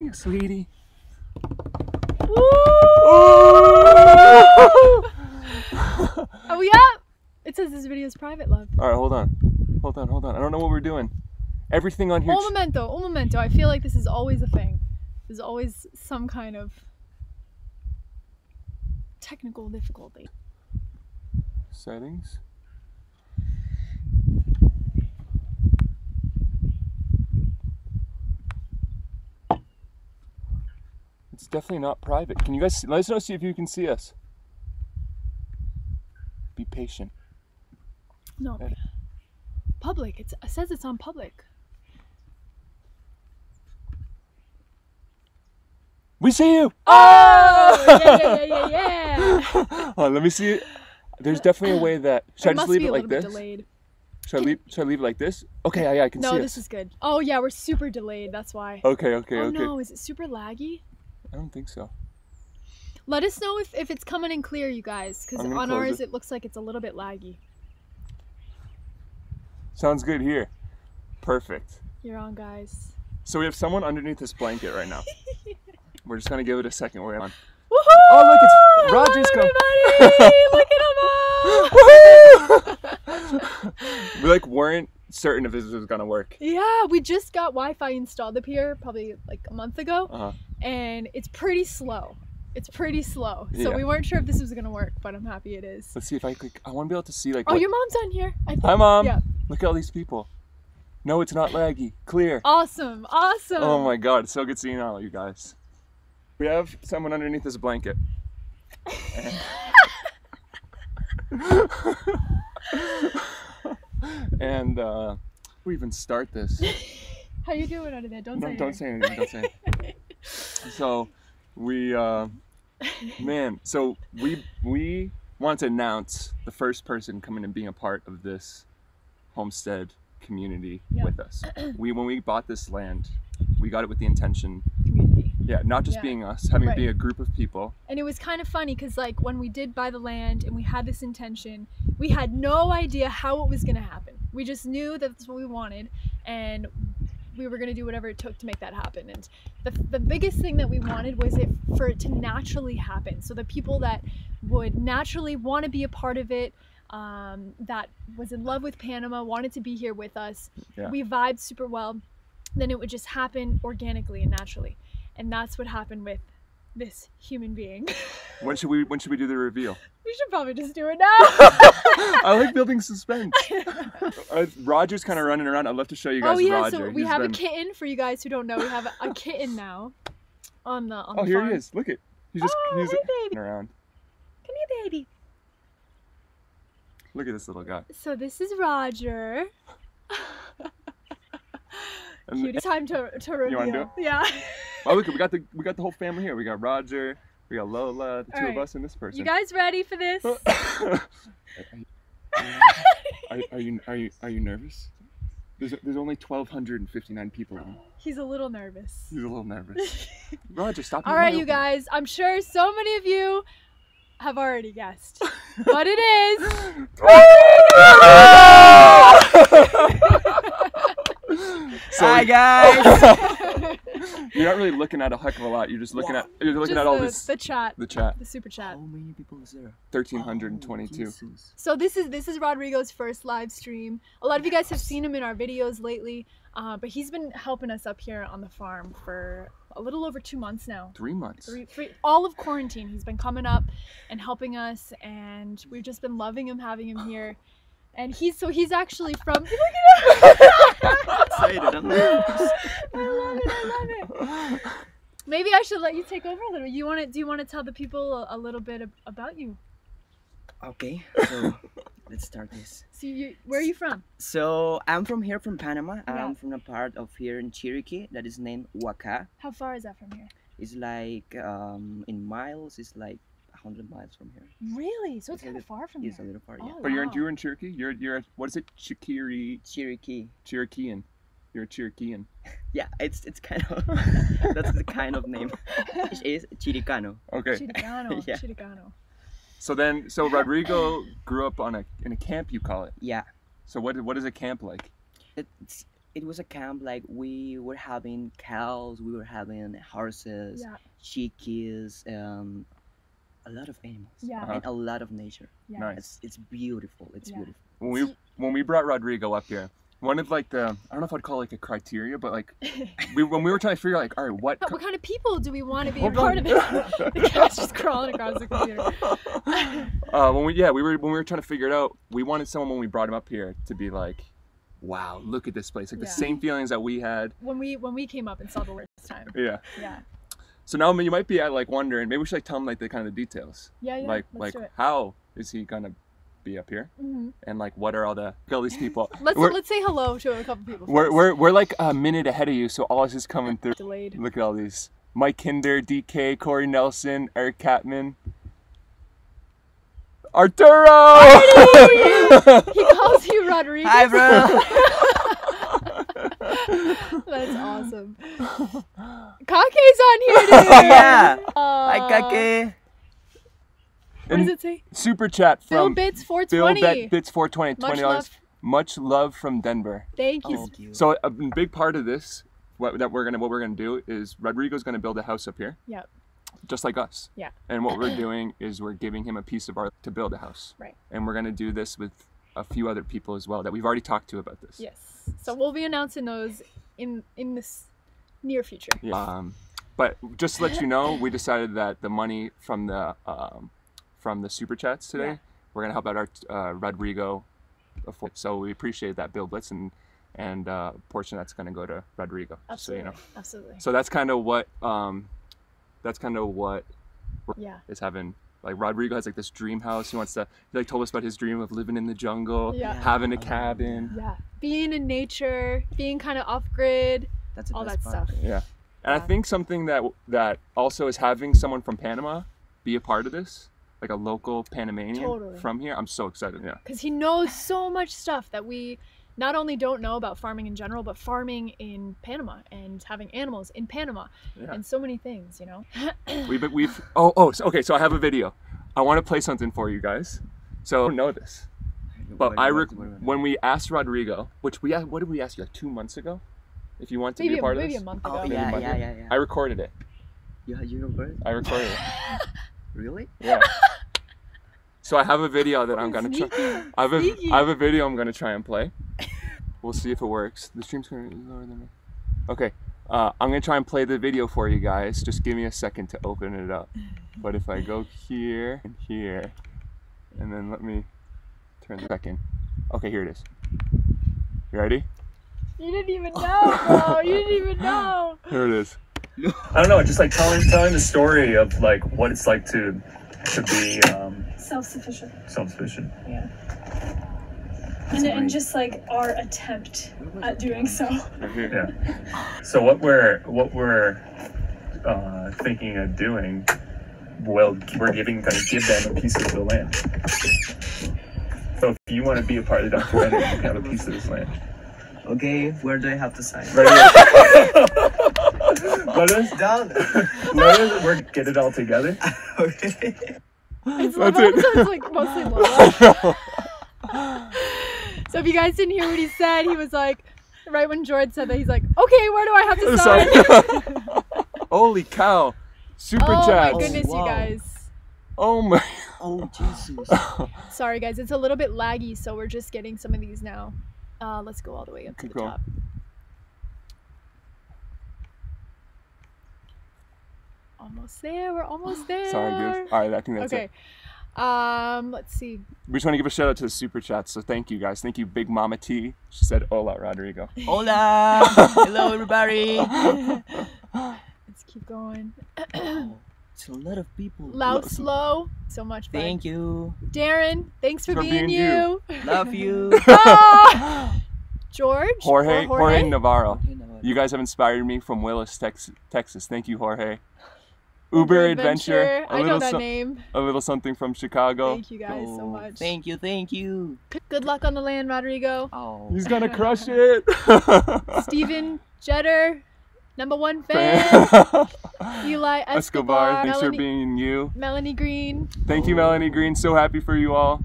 Yeah, sweetie. Are we up? It says this video is private, love. Alright, hold on. I don't know what we're doing. Everything on here. Un momento. I feel like this is always a thing. There's always some kind of technical difficulty. Settings. It's definitely not private. Can you guys let us know, see if you can see us? Be patient. No. Public. It says it's on public. We see you! Oh! Yeah. Hold on, let me see it. There's definitely a way that... Should I just leave it like this? Delayed. Should I leave it like this? Okay, yeah, I can see it. No, this is good. Oh yeah, we're super delayed, that's why. Okay. Oh no, is it super laggy? I don't think so. Let us know if it's coming in clear, you guys, because on ours it looks like it's a little bit laggy. Sounds good here. Perfect. You're on, guys. So we have someone underneath this blanket right now. We're just gonna give it a second. We're on. Woohoo! Oh look, it's Roger's coming. Look at them all! We weren't certain if this was gonna work. Yeah, we just got Wi-Fi installed up here probably like a month ago, and it's pretty slow. So we weren't sure if this was gonna work, but I'm happy it is. Let's see if I click. I want to be able to see Oh, your mom's on here. Hi, Mom. Yeah. Look at all these people. No, it's not laggy. Clear. Awesome. Oh my God, it's so good seeing all you guys. We have someone underneath this blanket. And we even start this. How you doing under there? Don't say anything. So we we wanted to announce the first person coming and being a part of this homestead community with us. When we bought this land, we got it with the intention not just being us, having it be a group of people. And it was kind of funny because like when we did buy the land and we had this intention, we had no idea how it was going to happen. We just knew that that's what we wanted, and we were going to do whatever it took to make that happen. And the biggest thing that we wanted was for it to naturally happen, so the people that would naturally want to be a part of it, that was in love with Panama, wanted to be here with us, we vibed super well, then it would just happen organically and naturally. And that's what happened with this human being. When should we do the reveal? We should probably just do it now. I like building suspense. Roger's kind of running around. I'd love to show you guys Roger. So we have a kitten, for you guys who don't know. We have a kitten now on the farm. Here he is. Look it. He's hey, baby. Around. Come here, baby. Look at this little guy. So this is Roger. Cute. Time to reveal. You want to do it? Yeah. Oh look, we got the whole family here. We got Roger, we got Lola, the two of us, and this person. You guys ready for this? Are you nervous? There's only 1,259 people in. He's a little nervous. Roger, stop. All right, you guys. I'm sure so many of you have already guessed, but it is. Hi guys. You're not really looking at a heck of a lot. You're just looking at all this. The chat. The super chat. How many people is there? 1,322. So this is Rodrigo's first live stream. A lot of you guys have seen him in our videos lately, but he's been helping us up here on the farm for a little over 2 months now. 3 months. All of quarantine, he's been coming up and helping us, and we've just been loving him, having him here. And he's actually from. Look at him! I love it. Maybe I should let you take over a little. Do you want to tell the people a little bit about you? Okay, so let's start this. So where are you from? So I'm from Panama. I'm from a part of here in Chiriquí that is named Huaca. How far is that from here? It's like in miles. It's like 100 miles from here. Really? So it's kind of far from here. It's a little far, yeah. Oh, but you're in Cherokee? You're what is it? Chiriquí. Chiriquían. You're a Chiriquían. Yeah, it's kind of that's the kind of name. It is Chiricano. Okay. Chiricano. Yeah. Chiricano. So Rodrigo grew up in a camp, you call it? Yeah. So what is a camp like? it was a camp like we were having cows, we were having horses, Yeah. chickens, a lot of animals, Yeah. and a lot of nature. Yeah. Nice. It's beautiful. It's Yeah. beautiful. When we brought Rodrigo up here, one of like the, I don't know if I'd call it like a criteria, but like when we were trying to figure out like, all right, what kind of people do we want to be a Hold part on. of it? The cat's just crawling across the computer. when we were trying to figure it out, we wanted someone when we brought him up here to be like, wow, look at this place, like the Yeah. same feelings that we had. When we came up and saw the list this time. Yeah. Yeah. So now you might be like wondering, maybe we should like tell them like the kind of the details. Yeah. Like Let's do it. how is he gonna be up here, and like what are all these people? Let's say hello to a couple people. We're like a minute ahead of you, so all this is coming through. Delayed. Look at all these: Mike Kinder, DK, Corey Nelson, Eric Catman, Arturo. He calls you Rodriguez. Hi, bro. That's awesome. Kake's on here today. Yeah. Aw. Hi, Kake. What does it say? Super chat Bill from Bits Bill 420. Bits 420, Much $20. love. Much love from Denver. Thank you. Thank you. So a big part of this, what we're gonna do is Rodrigo's gonna build a house up here. Yeah. Just like us. Yeah. And what we're doing is we're giving him a piece of art to build a house. Right. And we're gonna do this with a few other people as well that we've already talked to about this. Yes. So we'll be announcing those in this near future. Yeah. But just to let you know, we decided that the money from the super chats today, Yeah. we're gonna help out our Rodrigo. So we appreciate that, Bill Blitz, and a portion that's gonna go to Rodrigo. Absolutely. Just so you know. Absolutely. So that's kind of what Yeah. is having. Like Rodrigo has like this dream house. He like told us about his dream of living in the jungle, Yeah. having a cabin. Yeah. Being in nature, being kind of off grid, That's the all best that part. stuff. Yeah. And I Yeah. think something that also is having someone from Panama be a part of this, like a local Panamanian Totally. from here. I'm so excited. Yeah. Because he knows so much stuff that we not only don't know about farming in general, but farming in Panama and having animals in Panama Yeah. and so many things, you know? Okay, so I have a video. I want to play something for you guys. So I don't know this. But when we asked Rodrigo, what did we ask you, like 2 months ago? If you want to be a part of maybe this? a month ago. Oh, Maybe a yeah, month yeah, ago. yeah, yeah. I recorded it. You recorded? I recorded it. Really? Yeah. So I have a video that I'm gonna try. Sneaky. I Sneaky. have a video I'm gonna try and play. We'll see if it works. The stream's gonna be lower than me. Okay. I'm gonna try and play the video for you guys. Just give me a second to open it up. But if I go here and here, and then let me turn the second. Okay, here it is. You ready? You didn't even know, bro. You didn't even know. Here it is. I don't know, just like telling the story of like what it's like to be Self-sufficient. self-sufficient. Yeah. And just like our attempt at doing so. Right here. Yeah. So what we're thinking of doing, well, we're gonna give them a piece of the land. So if you want to be a part of the documentary, you can have a piece of this land. Okay, where do I have to sign? Right here. Let us Down. get it all together. Okay. It's That's it. so it's like mostly Lola. So if you guys didn't hear what he said, he was like, right when George said that, he's like, okay, where do I have to sign? Holy cow. Super Oh chats. my goodness, wow. you guys. Oh my. Oh, Jesus. Sorry guys, it's a little bit laggy, so we're just getting some of these now. Let's go all the way up to Keep the going. top. Almost there, we're almost there. Sorry, dude. All right, I think that's Okay. it. Let's see. We just want to give a shout out to the super chats. So thank you guys. Thank you, Big Mama T. She said, "Hola, Rodrigo." Hola. Hello, everybody. Let's keep going. It's a lot of people. Loud, slow. So much fun. Thank you. Darren, thanks for For being being you. Love you. Ah! George? Jorge Or Navarro. Okay, now You guys have inspired me from Willis, Texas. Thank you, Jorge. Uber Adventure. I know that name. A little something from Chicago. Thank you guys so Oh, much. Thank you, thank you. Good luck on the land, Rodrigo. Oh. He's gonna crush it. Steven Jetter, #1 fan. Eli Escobar. Escobar, thanks for Melanie, being you. Melanie Green. Thank you, Melanie Green. So happy for you all.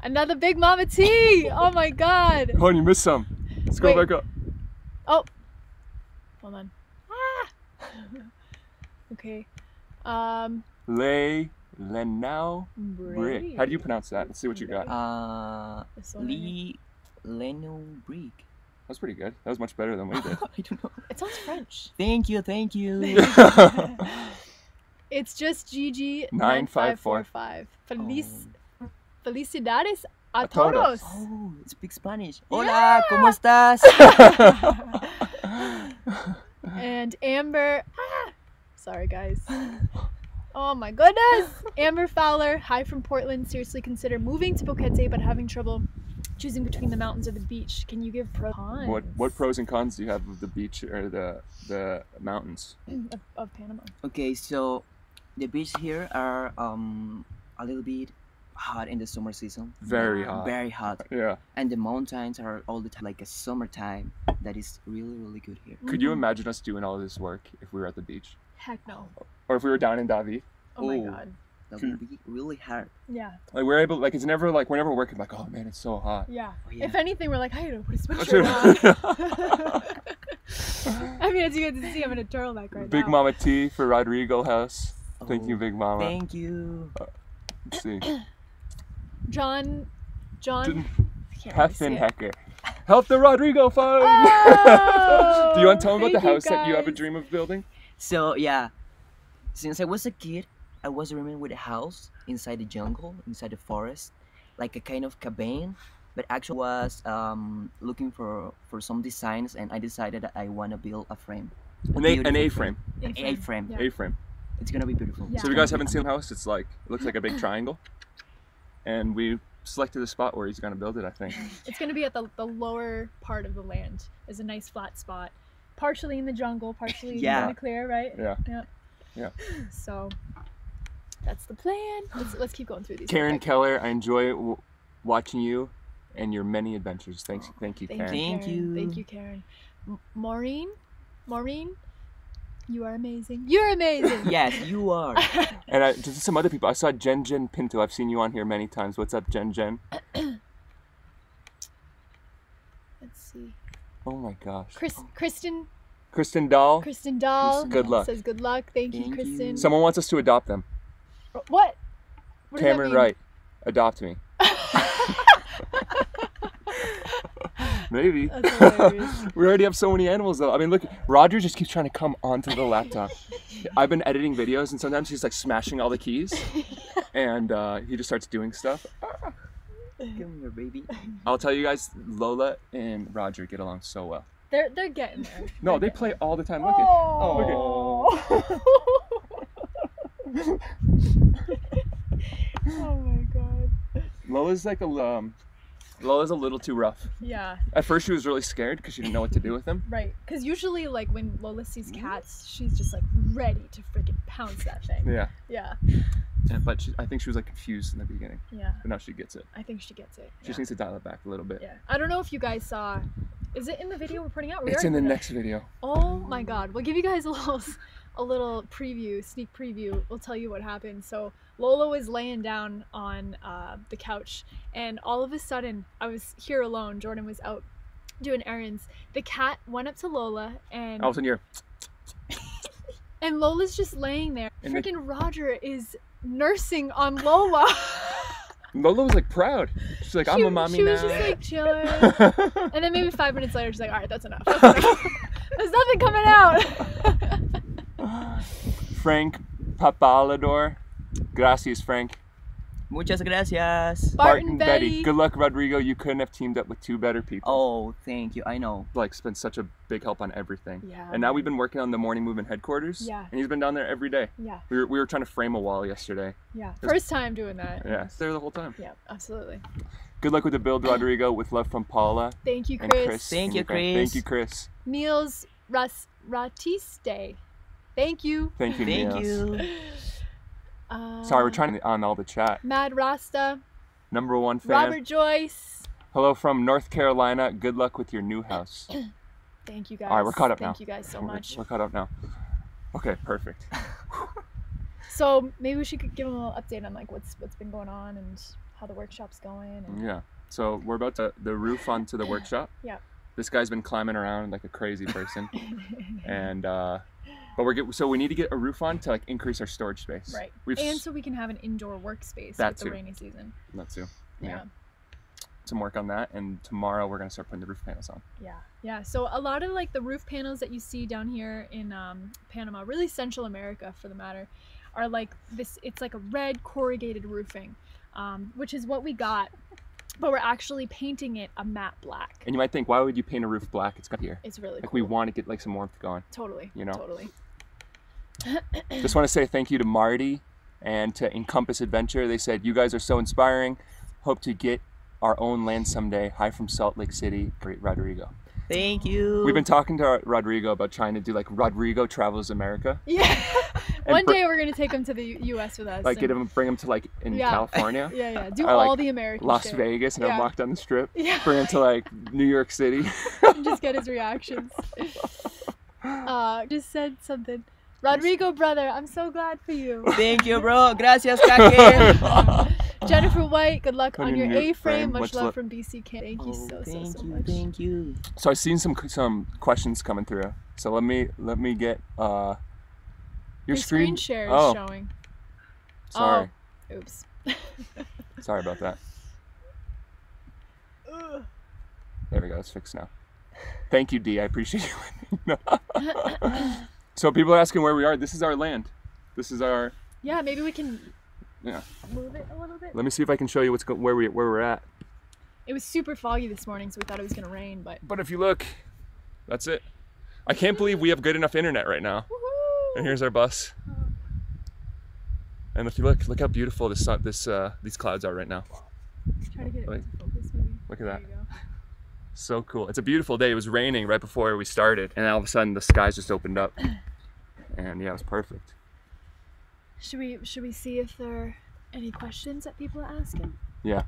Another Big Mama T. Oh my God. Hold on, you missed some. Let's go Wait. back up. Oh, hold on. Ah. Okay. Lenau Brick. How do you pronounce that? Let's see what you got. This one right here. Leno Brick. That's pretty good. That was much better than we did. I don't know. It sounds French. Thank you. It's just GG 9545. Felicidades a A todos. todos. Oh, speak Spanish. Yeah. Hola, ¿cómo estás? And Amber. Sorry, guys. Oh my goodness. Amber Fowler. Hi from Portland. Seriously consider moving to Boquete but having trouble choosing between the mountains or the beach. Can you give pros and cons? What pros and cons do you have of the beach or the mountains? of Panama? Okay, so the beach here are a little bit hot in the summer season. Very Yeah. hot. Very hot. Yeah. And the mountains are all the time like a summertime. That is really good here. Could you imagine us doing all this work if we were at the beach? Heck no. Or if we were down in David? Oh my Oh. god. That would be really hard. Yeah. Like we're able, like it's never like we're never working like, oh man, it's so hot. Yeah. Oh, yeah. If anything, we're like, I gotta put a sweatshirt on. I mean, as you get to see, I'm in a turtleneck right Big now. Mama T for Rodrigo House. Thank you, Oh, Big Mama. Thank you. Let's see. John. Didn't- I can't really see Heffin it. Hecker. Help the Rodrigo Fund! Oh, Do you want to tell them about the thank you, house that you have a guys. dream of building? So yeah, since I was a kid, I was dreaming with a house inside the jungle, inside the forest, like a kind of cabin. But actually was looking for some designs, and I decided that I want to build a frame. An Beautiful A-frame. An A-frame. Yeah. A-frame. It's gonna be beautiful. Yeah. So if you guys haven't seen the house, it's like, it looks like a big triangle. And we selected a spot where he's gonna build it, I think. It's gonna be at the lower part of the land. It's a nice flat spot, partially in the jungle, partially Yeah. in the clear, right? Yeah. Yeah. Yeah. So that's the plan. Let's keep going through these. Karen real quick. Keller, I enjoy watching you and your many adventures. Thank you, Thank Karen. Thank Karen. you. Thank you, Karen. Maureen, you are amazing. You're amazing. Yes, you are. And just some other people. I saw Jen Pinto. I've seen you on here many times. What's up, Jen? Let's see. Oh my gosh. Kristen Dahl. Dahl. Good luck. Says good luck. Thank you, Thank Kristen. you. Someone wants us to adopt them. What? What does that Cameron mean? Wright. Adopt me. Maybe. That's hilarious. We already have so many animals though. I mean, look, Roger just keeps trying to come onto the laptop. I've been editing videos and sometimes he's like smashing all the keys and he just starts doing stuff. Come here, baby. I'll tell you guys, Lola and Roger get along so well. They're getting there. No, they play all the time. Look at. Oh. Oh my god. Lola's like Lola's a little too rough. Yeah, At first she was really scared because she didn't know what to do with him. right. Because usually, like, when Lola sees cats, she's just, like, ready to freaking pounce that thing. Yeah. Yeah. But I think she was like confused in the beginning, Yeah. but now she gets it. I think she gets it. She just needs to dial it back a little bit. Yeah. I don't know if you guys saw. Is it in the video we're putting out? We It's are in the putting it out. next video. Oh my god. We'll give you guys a little preview, sneak preview. We'll tell you what happened. So Lola was laying down on the couch, and all of a sudden, I was here alone. Jordan was out doing errands. The cat went up to Lola, and All of a sudden you're, and Lola's just laying there. And the- Freaking Roger is nursing on Lola. Lola was like proud. She's like, I'm a mommy she now. was just like chilling. And then maybe 5 minutes later, she's like, all right, that's enough. That's enough. There's nothing coming out. Frank Papalador. Gracias, Frank. Muchas gracias. Bart and Betty. Good luck, Rodrigo. You couldn't have teamed up with two better people. Oh, thank you. I know. Like, it's been such a big help on everything. Yeah. And now we've been working on the morning movement headquarters. Yeah. And he's been down there every day. Yeah, We were trying to frame a wall yesterday. yeah. First time doing that. Yeah, it's there the whole time. Yeah, absolutely. Good luck with the build, Rodrigo. With love from Paula Thank you, and Chris. Chris. Thank you, Chris. Thank you, Chris. Niels Ratiste. Thank you. Thank you, Thank Niels. you. Sorry, we're trying to on all the chat. Mad Rasta. #1 fan. Robert Joyce. Hello from North Carolina. Good luck with your new house. Thank you guys. All right, we're caught up now. Thank you guys so much. We're caught up now. Okay, perfect. So maybe we should give them a little update on like what's been going on and how the workshop's going. And Yeah. So we're about to the roof onto the workshop. Yeah. This guy's been climbing around like a crazy person, and but so we need to get a roof on to like increase our storage space. Right. We've And so we can have an indoor workspace That with the too. rainy season. That too. Yeah. Some work on that, and tomorrow we're gonna start putting the roof panels on. Yeah. So a lot of like the roof panels that you see down here in Panama, really Central America for the matter, are like this. It's like a red corrugated roofing, which is what we got, but we're actually painting it a matte black. And you might think, why would you paint a roof black? It's got here. It's really Like cool. we want to get like some warmth going. Totally. You know? Totally. Just want to say thank you to Marty and to Encompass Adventure. They said, you guys are so inspiring. Hope to get our own land someday. Hi from Salt Lake City, great Rodrigo. Thank you. We've been talking to Rodrigo about trying to do like Rodrigo Travels America. Yeah. And One day we're gonna take him to the U.S. with us. Like and- bring him to like in Yeah. California. Yeah. Do Or, like, all the American Las shit. Vegas and Yeah. I'm walk down the strip. Yeah. Bring him to like New York City. And just get his reactions. Just said something. Rodrigo, brother, I'm so glad for you. Thank you, bro. Gracias, Kake. Jennifer White, good luck on your new A-frame. frame. Much Much love love. from BCK. Thank you so thank you, much. thank you. So I've seen some questions coming through. So let me get your Your screen share is Oh, showing. sorry. Oh, oops. Sorry about that. Ugh. There we go. It's fixed now. Thank you, D. I appreciate you. letting me know. So people are asking where we are. This is our land. This is our. Yeah, maybe we can Yeah. move it a little bit. Let me see if I can show you where we're at. It was super foggy this morning, so we thought it was gonna rain, but But if you look, that's it. I can't believe we have good enough internet right now. woohoo! And here's our bus. And if you look how beautiful these clouds are right now. Try to get it Like, into focus, maybe. look at There that. you go. So cool. It's a beautiful day. It was raining right before we started, and all of a sudden the skies just opened up. And yeah, it was perfect. Should we see if there are any questions that people are asking? Yeah.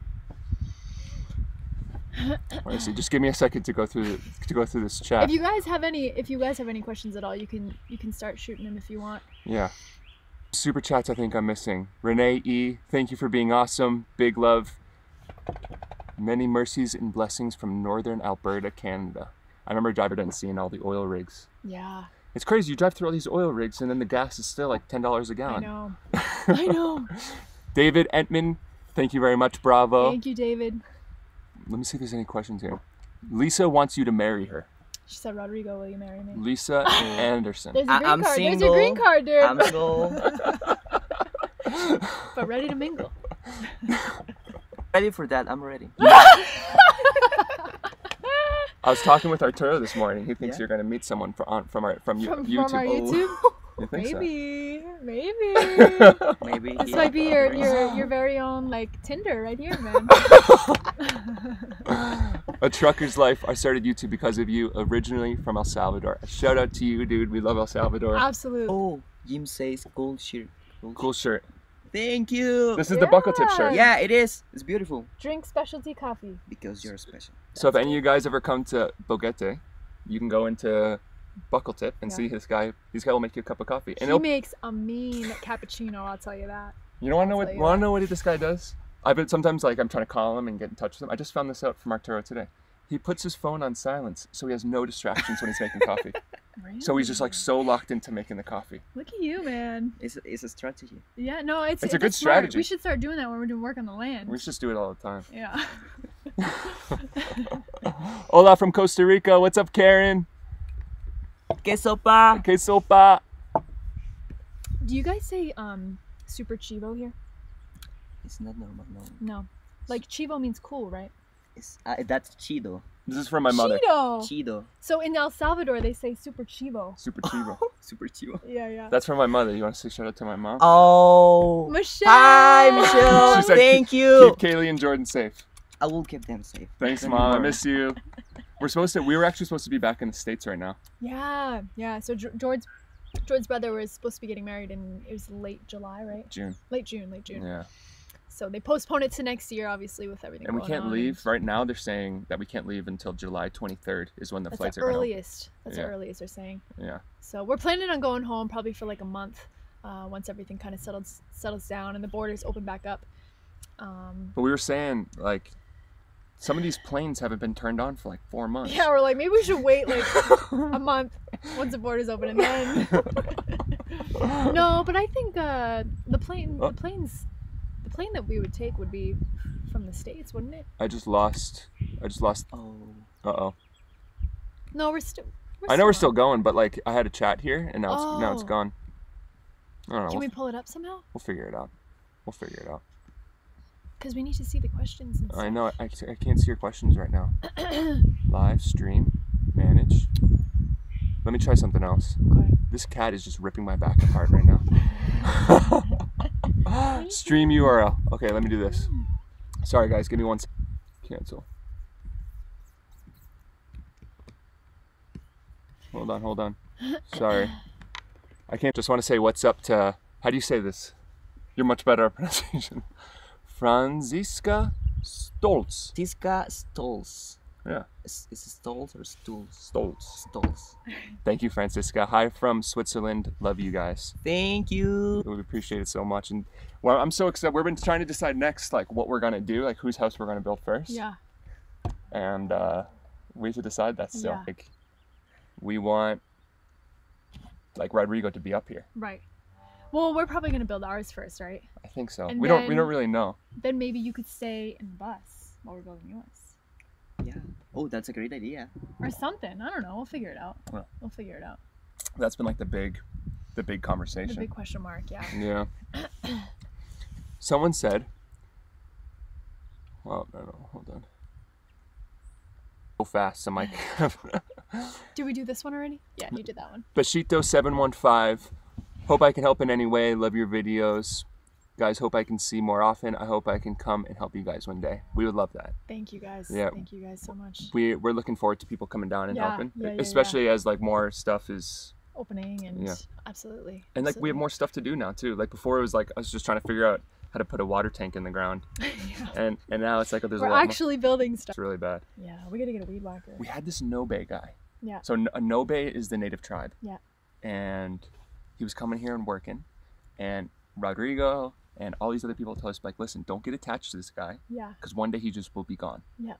Honestly, just give me a second to go through this chat. If you guys have any questions at all, you can start shooting them if you want. Yeah. Super chats I think I'm missing. Renee E, thank you for being awesome. Big love. Many mercies and blessings from northern Alberta, Canada. I remember driving and seeing all the oil rigs. Yeah. It's crazy. You drive through all these oil rigs and then the gas is still like $10 a I gallon. know. I know. David Entman, thank you very much. Bravo. Thank you, David. Let me see if there's any questions here. Lisa wants you to marry her. She said, Rodrigo, will you marry me? Lisa Anderson. There's your green I'm card. single. There's your green card, dude. I'm single. But ready to mingle. Ready for that. I'm ready. I was talking with Arturo this morning. He thinks Yeah? you're going to meet someone from YouTube. From our YouTube. You think so? Maybe. Maybe. This might be your very own like Tinder right here, man. A Trucker's Life. I started YouTube because of you, originally from El Salvador. A shout out to you, dude. We love El Salvador. Absolutely. Oh, Jim says cool shirt. Cool shirt. Thank you. This is the buckle tip shirt. Yeah, it is. It's beautiful. Drink specialty coffee. Because you're special. So if any of you guys ever come to Boguete, you can go into Buckle Tip and see this guy. This guy will make you a cup of coffee. And He makes a mean cappuccino, I'll tell you that. you don't want to know tell you want to know what this guy does? I've been sometimes like I'm trying to call him and get in touch with him. I just found this out from Arturo today. He puts his phone on silence so he has no distractions when he's making coffee. Really? So he's just like so locked into making the coffee. Look at you, man. It's a strategy. Yeah, no, it's a good smart. strategy. We should start doing that when we're doing work on the land. We should just do it all the time. Yeah. Hola from Costa Rica. What's up, Karen? Que sopa. Que sopa. Do you guys say super chivo here? It's not normal, no. No. Like chivo means cool, right? It's, that's chido. This is from my mother. Chido. Chido. So in El Salvador they say super chivo. Super chivo. Super chido. Yeah. That's from my mother. You want to say shout out to my mom? Oh. Michelle. Hi, Michelle. She said, Thank you. Keep Kaylee and Jordan safe. I will keep them safe. Thanks, Don't Mom. I worry. miss you. We were actually supposed to be back in the States right now. Yeah. So George's brother was supposed to be getting married in it was late July, right? June. Late June. Yeah. So they postponed it to next year, obviously, with everything. And we going can't on. leave. Right now they're saying that we can't leave until July 23rd is when the That's flights the are going to earliest. That's the Yeah. earliest they're saying. Yeah. So we're planning on going home probably for like a month, once everything kind of settles down and the borders open back up. But we were saying, like, Some of these planes haven't been turned on for like 4 months. Yeah, we're like, maybe we should wait like a month once the borders open and then. No, but I think the plane that we would take would be from the States, wouldn't it? I just lost. Oh. Uh-oh. No, we're still. I know we're still going, but like I had a chat here and now it's Oh. gone. I don't know. Can we pull it up somehow? We'll figure it out. We'll figure it out. Because we need to see the questions and stuff. I know. I can't see your questions right now. Live stream, manage. Let me try something else. Okay. This cat is just ripping my back apart right now. Stream URL. Okay, let me do this. Sorry guys, give me 1 second. Cancel. Hold on. Sorry. I can't just want to say what's up to, how do you say this? You're much better at pronunciation. Franziska Stolz. Tiska Stolz. Yeah. Is it Stolz or Stools? Stolz. Stolz. Thank you, Franziska. Hi from Switzerland. Love you guys. Thank you. We appreciate it so much. And well, I'm so excited. We've been trying to decide next, like what we're gonna do, like whose house we're gonna build first. Yeah. And we have to decide that still. Yeah. Like, we want like Rodrigo to be up here. Right. Well, we're probably gonna build ours first, right? I think so. And We don't then- really know. Then maybe you could stay in the bus while we're building yours, Yeah. Oh, that's a great idea. or something. I don't know. We'll figure it out. Yeah. We'll figure it out. That's been like the big The conversation. big question mark. Yeah. Yeah. Someone said, well, no, hold on. So fast, I'm like, Did we do this one already? Yeah, you did that one. Bashito715, hope I can help in any way, love your videos. Guys, hope I can see more often. I hope I can come and help you guys one day. We would love that. Thank you guys. Yeah. Thank you guys so much. We're looking forward to people coming down and Yeah, helping, yeah, especially as like more stuff is, Opening and Yeah. absolutely. and like we have more stuff to do now too. Like before it was like I was just trying to figure out how to put a water tank in the ground, Yeah. and now it's like there's We're a lot actually building more. stuff. It's really bad. Yeah, we gotta get a weed whacker. We had this Nobe guy. Yeah. So a Nobe is the native tribe. Yeah. And he was coming here and working, and Rodrigo and all these other people tell us like, listen, don't get attached to this guy, Yeah. because one day he just will be gone. Yeah.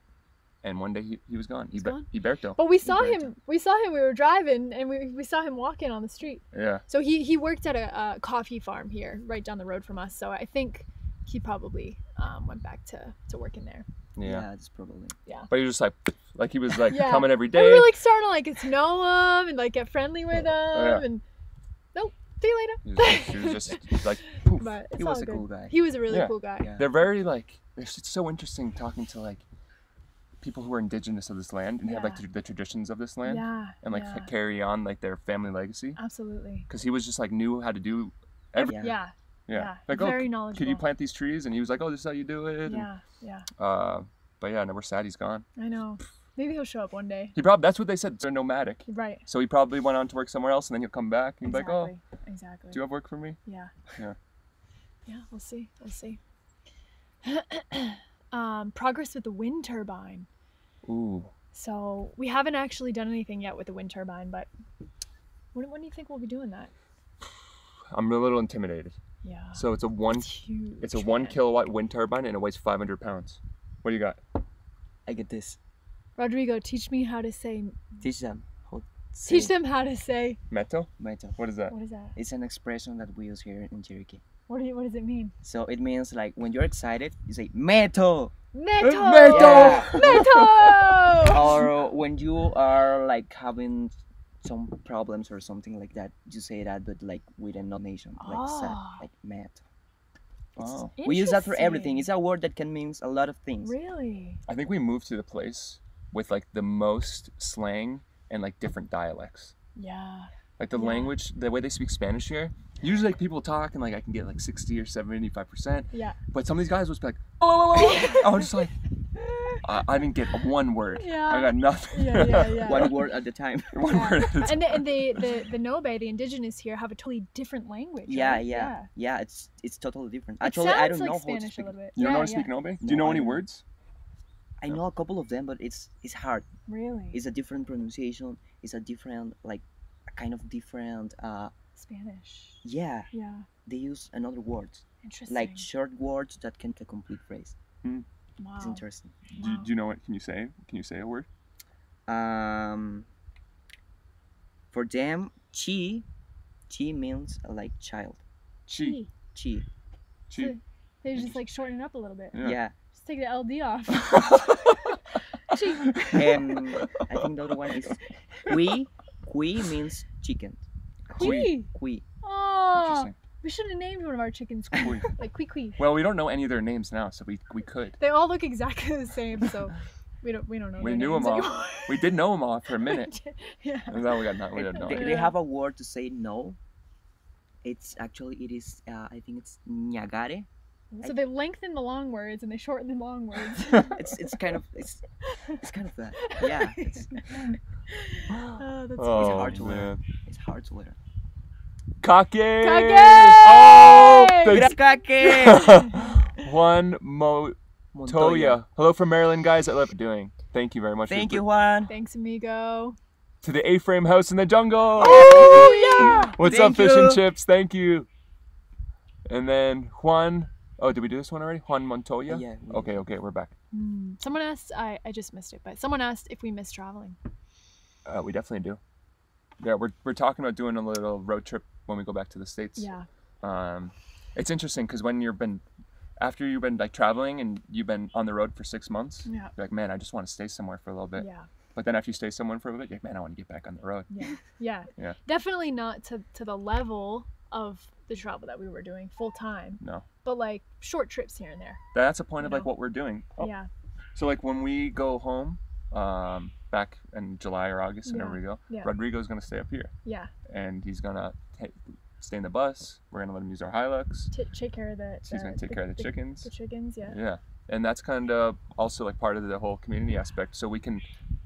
And one day he was gone. He's gone? Iberto. But we saw Roberto. him. We saw him. We were driving, and we saw him walking on the street. Yeah. So he worked at a coffee farm here, right down the road from us. So I think he probably went back to working there. Yeah. That's probably. But he was just like he was like Yeah. coming every And day. we were like starting to like get to know him and like get friendly with him. yeah. And nope, see you later. He was just like poof. But it's He all was a good. cool guy. He was a really Yeah. cool guy. Yeah. They're very like, it's so interesting talking to like people who are indigenous of this land and have like Yeah. the traditions of this land Yeah. and like yeah. carry on like their family legacy. Absolutely. Because he was just like knew how to do everything. Yeah. Yeah. Yeah. Yeah. Like, Very oh, knowledgeable. could you plant these trees? And he was like, oh, this is how you do it. Yeah. Yeah. And, but yeah, no, we're sad he's gone. I know. Maybe he'll show up one day. He probably, that's what they said, they're nomadic. Right. So he probably went on to work somewhere else and then he'll come back and be like, oh, Exactly. do you have work for me? Yeah. Yeah. Yeah, we'll see. We'll see. Progress with the wind turbine. Ooh. So we haven't actually done anything yet with the wind turbine, but when do you think we'll be doing that? I'm a little intimidated. Yeah. So it's a huge. it's a 1 man. kilowatt wind turbine and it weighs 500 pounds. What do you got? I get this. Rodrigo, teach me how to say. Teach them. Teach them how to say. Meto? Meto. What is that? What is that? It's an expression that we use here in Cherokee. What does it mean? So it means like when you're excited, you say Meto. Meto. Meto! Meto. Or when you are like having some problems or something like that, you say that, but like with a nation, like sad, Ah. like Meto. Oh. We use that for everything. Interesting. It's a word that can mean a lot of things. Really? I think we moved to the place with like the most slang and like different dialects. Yeah. Like the Yeah. language, the way they speak Spanish here, usually like people talk and like I can get like 60 or 75%. Yeah. But some of these guys was like, oh, I was just like, I didn't get one word. Yeah. I got nothing. Yeah. One word at a time. One word at a time. And the Nobe, the indigenous here, have a totally different language. Yeah, right? yeah. It's totally different. It Actually, I don't sounds know like how to Spanish speak. a little bit. You don't know how to Yeah, speak yeah. Nobe? Do No, you know I any don't. words? I know a couple of them, but it's hard. Really? It's a different pronunciation. It's a different like a kind of different. Spanish. Yeah, Yeah. they use another words Interesting. like short words that can a complete phrase. Wow. It's interesting. Do you know what? Can you say a word? For them, chi means like child. Chi. Chi. So they just like shorten it up a little bit. Yeah. Just take the LD off. Chi. And I think the other one is kui. Kui means chicken. Kui. Kui. Oh, Interesting. we should have named one of our chickens Kui. Like Kui. Well, we don't know any of their names now, so we could. They all look exactly the same, so we don't know. We their knew names them all. anymore. We did know them all for a minute. Yeah. And then we got not. We don't know. They have a word to say no. It is I think it's nyagare. So they lengthen the long words and they shorten the long words. It's kind of that. Yeah. Oh, that's It's Oh, hard to learn. man. It's hard to learn. Kake! Kake! Oh, thanks. Kake! Juan Montoya. Hello from Maryland, guys. I love what you're doing. Thank you very much. Thank you, Juan. Thanks, amigo. To the A-frame house in the jungle. Oh, yeah! What's Thank up, Fish and you. Chips? Thank you. And then Juan. Oh, did we do this one already? Juan Montoya? Yeah. Okay, we're back. Someone asked, I just missed it, but someone asked if we miss traveling. We definitely do. Yeah, we're talking about doing a little road trip when we go back to the States. Yeah. It's interesting because when after you've been like traveling and you've been on the road for 6 months, Yeah. you're like, man, I just want to stay somewhere for a little bit. Yeah. But then after you stay somewhere for a little bit, you're like, man, I want to get back on the road. Yeah. Yeah. Yeah. Definitely not to the level of the travel that we were doing full time, No. but like short trips here and there. That's a point of You like know. what we're doing. Oh, Yeah. So like when we go home, back in July or August, whenever Yeah. we go, Yeah. Rodrigo's gonna stay up here, Yeah. and he's gonna stay in the bus. We're gonna let him use our Hilux. Take care of the. He's gonna take care of the chickens. The chickens, yeah. Yeah, and that's kind of also like part of the whole community aspect. So we can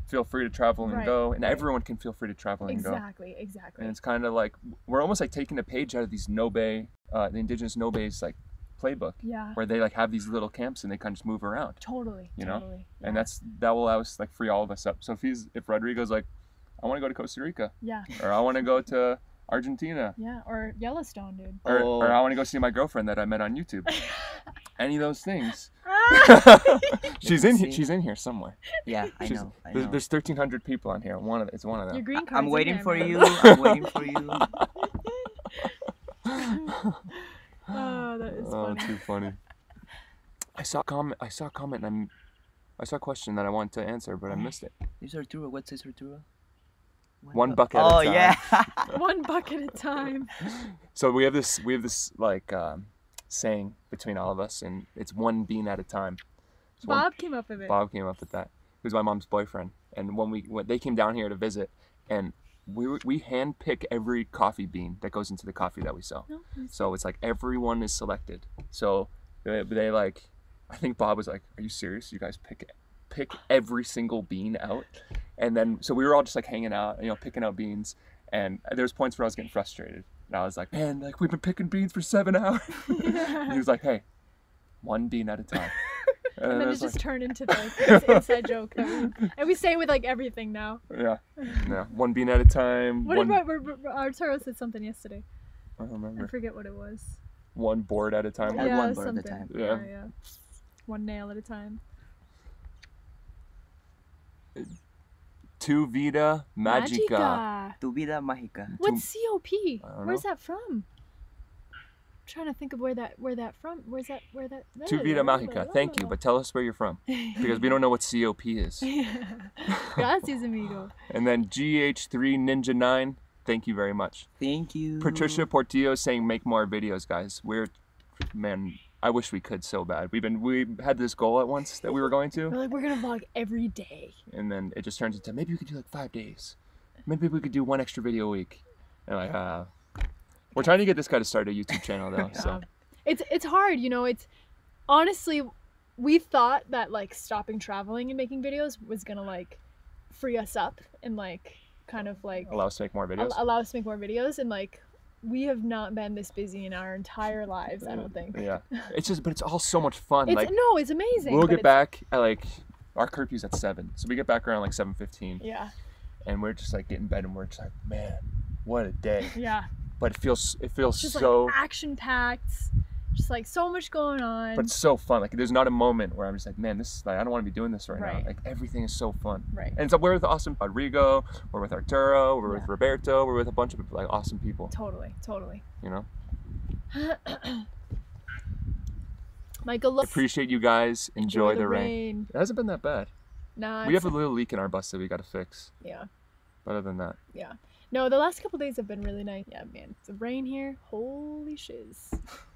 feel free to travel and Right, go, and right. everyone can feel free to travel and go. Exactly. And it's kind of like we're almost like taking a page out of these Nobe, the indigenous Nobe's like playbook, Yeah. where they like have these little camps and they kind of just move around. Totally. You know? Totally. And yeah. that will allow us like free all of us up. So if Rodrigo's like, I want to go to Costa Rica, Yeah. or I want to go to Argentina, Yeah. Or Yellowstone, dude. or I want to go see my girlfriend that I met on YouTube. Any of those things. She's in here. She's in here somewhere. Yeah, I She's- know. There's 1,300 people on here. It's one of Your them. green card's I'm in waiting there, for man. you. I'm waiting for you. Oh, that is Oh, funny. too funny. I saw a comment. And I saw a question that I wanted to answer, but I missed it. Is Arturo? What says Arturo? One bucket at Oh a time. yeah. One bucket at a time. So we have this like saying between all of us, and it's one bean at a time. So Bob came up with it. Bob came up with that. He was my mom's boyfriend, and when they came down here to visit, and we hand pick every coffee bean that goes into the coffee that we sell. No, So it's like everyone is selected. So they like, I think Bob was like, "Are you serious? You guys pick every single bean out?" And then so we were all just like hanging out, picking out beans. And there's points where I was getting frustrated, and I was like, "Man, like we've been picking beans for 7 hours." And he was like, "Hey, one bean at a time." And then I it was just like, turned into this inside joke. And we say it with like everything now. yeah, one bean at a time. What one, about Arturo said something yesterday? I don't I remember. forget what it was. One board at a time. Yeah. one bird at a something. time. Yeah. Yeah. One nail at a time. Tu vida magica. Tu vida mágica. What's COP? I don't Where's that from? I'm trying to think of where that from. Where's that? Tu vida magica. Thank you, but tell us where you're from, because we don't know what COP is. Gracias, amigo. And then GH3 Ninja 9. Thank you very much. Thank you. Patricia Portillo saying make more videos, guys. Man, I wish we could so bad. We had this goal at once that we were going We're to, like, we're gonna vlog every day. and then it just turns into maybe we could do like 5 days. Maybe we could do 1 extra video a week. And like, we're trying to get this guy to start a YouTube channel though. So It's hard, It's honestly, we thought that like stopping traveling and making videos was gonna like free us up and like kind of like allow us to make more videos. allow us to make more videos, and like we have not been this busy in our entire lives. I don't think. Yeah, but it's all so much fun. It's Like it's amazing. we'll but get it's- back at like our curfew's at 7, so we get back around like 7:15, Yeah, and we're just like getting in bed, and we're just like, man, what a day. yeah. But it feels It's just so. like action packed. Just like so much going on. But it's so fun. Like there's not a moment where I'm just like, man, this is like I don't want to be doing this right now. Right. Like everything is so fun. Right. And so we're with awesome Rodrigo, we're with Arturo, we're with Yeah. Roberto, we're with a bunch of like awesome people. Totally. You know. Michael, I appreciate you guys. Enjoy the rain. It hasn't been that bad. Nah. We have a little leak in our bus that we got to fix. Yeah. But other than that, Yeah. No, the last couple days have been really nice. Yeah, man. The rain here, holy shiz.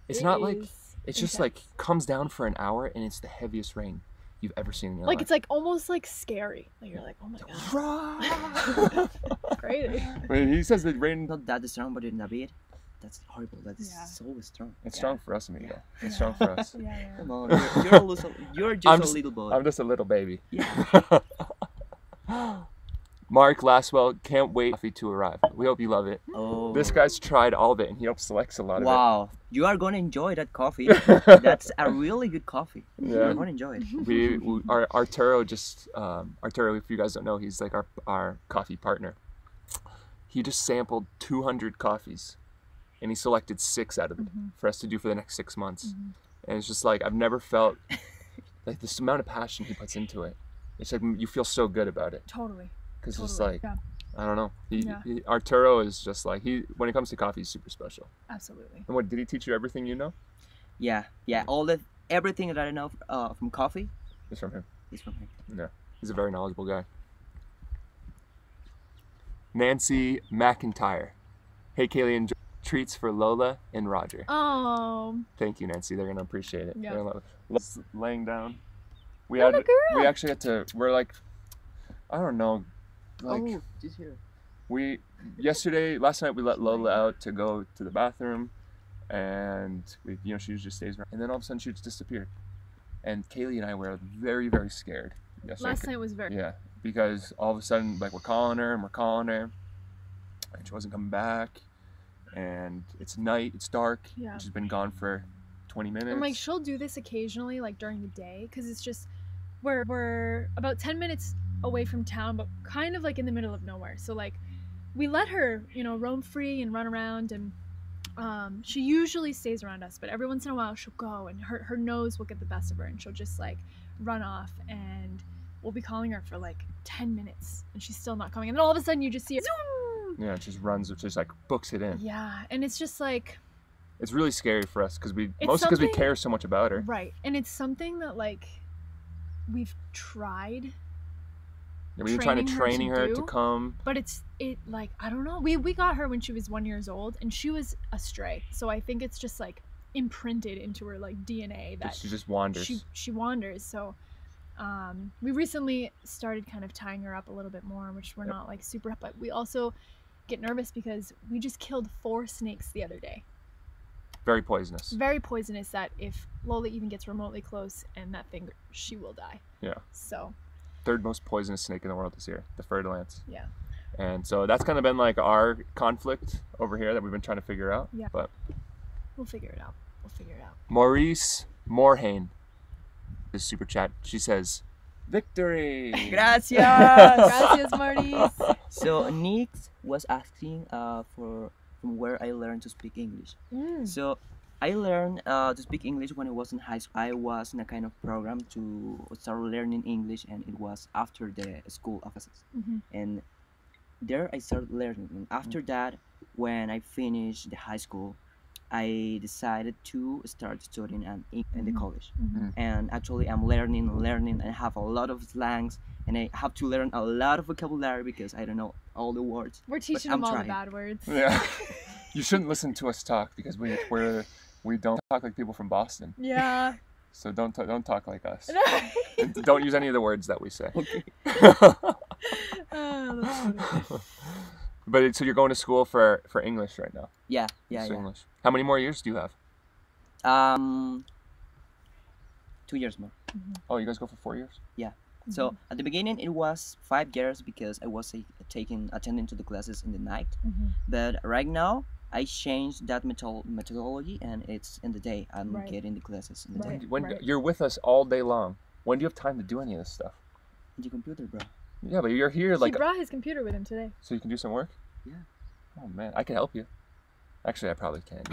it's It not like is it's just intense. like comes down for an hour and it's the heaviest rain you've ever seen in your Like life. it's like almost like scary. Like you're like, oh my god. It's crazy. When he says the rain, Not that strong, but in David, that's horrible. That is Yeah. so strong. it's Yeah. strong for us, amigo. Yeah. It's strong for us. Yeah. Come on, you're just a little boy. I'm just a little baby. Yeah. Mark Laswell, can't wait for coffee to arrive. We hope you love it. Oh. This guy's tried all of it and he selects a lot Wow, you are gonna enjoy that coffee. of That's a really good coffee. Yeah. You're gonna enjoy it. it. Our Arturo Arturo, if you guys don't know, he's like our coffee partner. He just sampled 200 coffees and he selected 6 out of them for us to do for the next 6 months. And it's just like I've never felt like this amount of passion he puts into it. It's like you feel so good about it Totally. because it's Totally. like Yeah. I don't know. Yeah. Arturo is just like when it comes to coffee, he's super special. Absolutely. And what did he teach you? Everything you know Yeah. Everything that I know from coffee is from him. is from him. Yeah, he's a very knowledgeable guy. Nancy McIntyre. Hey, Kaylee, enjoy treats for Lola and Roger. Oh. Thank you, Nancy. They're gonna appreciate it. Yeah. They're gonna love it. Laying down. We Oh, had. girl. We actually had to. We're like, I don't know, like Oh, just here. last night we let Lola out to go to the bathroom, and she just stays around, and then all of a sudden she just disappeared, and Kaylee and I were very, very scared yesterday. Last night was very. Yeah, because all of a sudden, like we're calling her, and she wasn't coming back, and it's night, it's dark, Yeah. and she's been gone for 20 minutes. And like she'll do this occasionally, like during the day, because it's just we're about 10 minutes away from town, but kind of like in the middle of nowhere. So like we let her, roam free and run around, and she usually stays around us, but every once in a while she'll go, and her nose will get the best of her, and she'll just like run off, and we'll be calling her for like 10 minutes, and she's still not coming, and then all of a sudden you just see her zoom. Yeah, it just runs, it just like books it in. Yeah, and it's just like It's really scary for us because It's mostly because we something- care so much about her. right, and it's something that like we've tried. Yeah, we've been trying to training training her to her to do. come. But like I don't know. We got her when she was 1 year old, and she was a stray. So I think it's just like imprinted into her like DNA that She just wanders. she wanders. So we recently started kind of tying her up a little bit more, which we're Yep. not like super. But we also get nervous because we just killed 4 snakes the other day. Very poisonous. Very poisonous. That if Lola even gets remotely close and that thing, she will die. Yeah. So 3rd most poisonous snake in the world this year, the fer-de-lance. yeah. And so that's kind of been like our conflict over here that we've been trying to figure out. Yeah. But We'll figure it out. Maurice Morhain, this super chat, she says, "Victory!" Gracias. Gracias, Marty. So Nick was asking from where I learned to speak English. So I learned to speak English when I was in high school. I was in a kind of program to start learning English, and it was after the school offices. Mhm. And there I started learning. And after that, when I finished the high school, I decided to start studying in the Mhm. college. Mhm. And actually I'm learning, and I have a lot of slangs, and I have to learn a lot of vocabulary because I don't know all the words. We're teaching I'm them all trying. the bad words. Yeah. You shouldn't listen to us talk because we don't talk like people from Boston. Yeah. So don't talk like us. And don't use any of the words that we say. Okay. Oh, that's funny. But so you're going to school for English right now. Yeah. So English. How many more years do you have? 2 years more. Oh, you guys go for 4 years? So at the beginning it was 5 years because I was attending to the classes in the night. Mhm. But right now I changed that methodology, and it's in the day. I'm Right. getting the classes in the Right. day. When Right. you're with us all day long, when do you have time to do any of this stuff? On the computer, bro. Yeah, but you're here He like brought his computer with him today. so you can do some work. Yeah. Oh man, I can help you. Actually, I probably can't.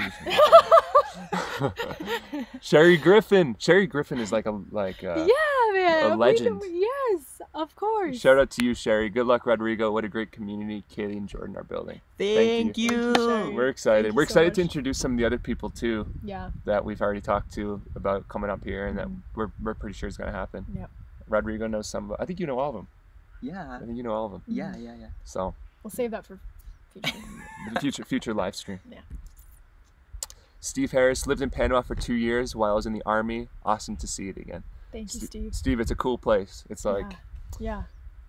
Sherry Griffin. Sherry Griffin is like a Yeah, man. a legend. Yes, of course. Shout out to you, Sherry. Good luck, Rodrigo. What a great community Kaylee and Jordan are building. Thank you. Thank you, Sherry. We're excited. Thank you We're so excited to much. introduce some of the other people too Yeah. that we've already talked to about coming up here, and that we're pretty sure is going to happen. Yep. Rodrigo knows some. I think you know all of them. Yeah. I think you know all of them. Yeah. So We'll save that for future. the future live stream. Yeah. Steve Harris lived in Panama for 2 years while I was in the Army. Awesome to see it again. Thank you, Steve. Steve, it's a cool place. It's like Yeah.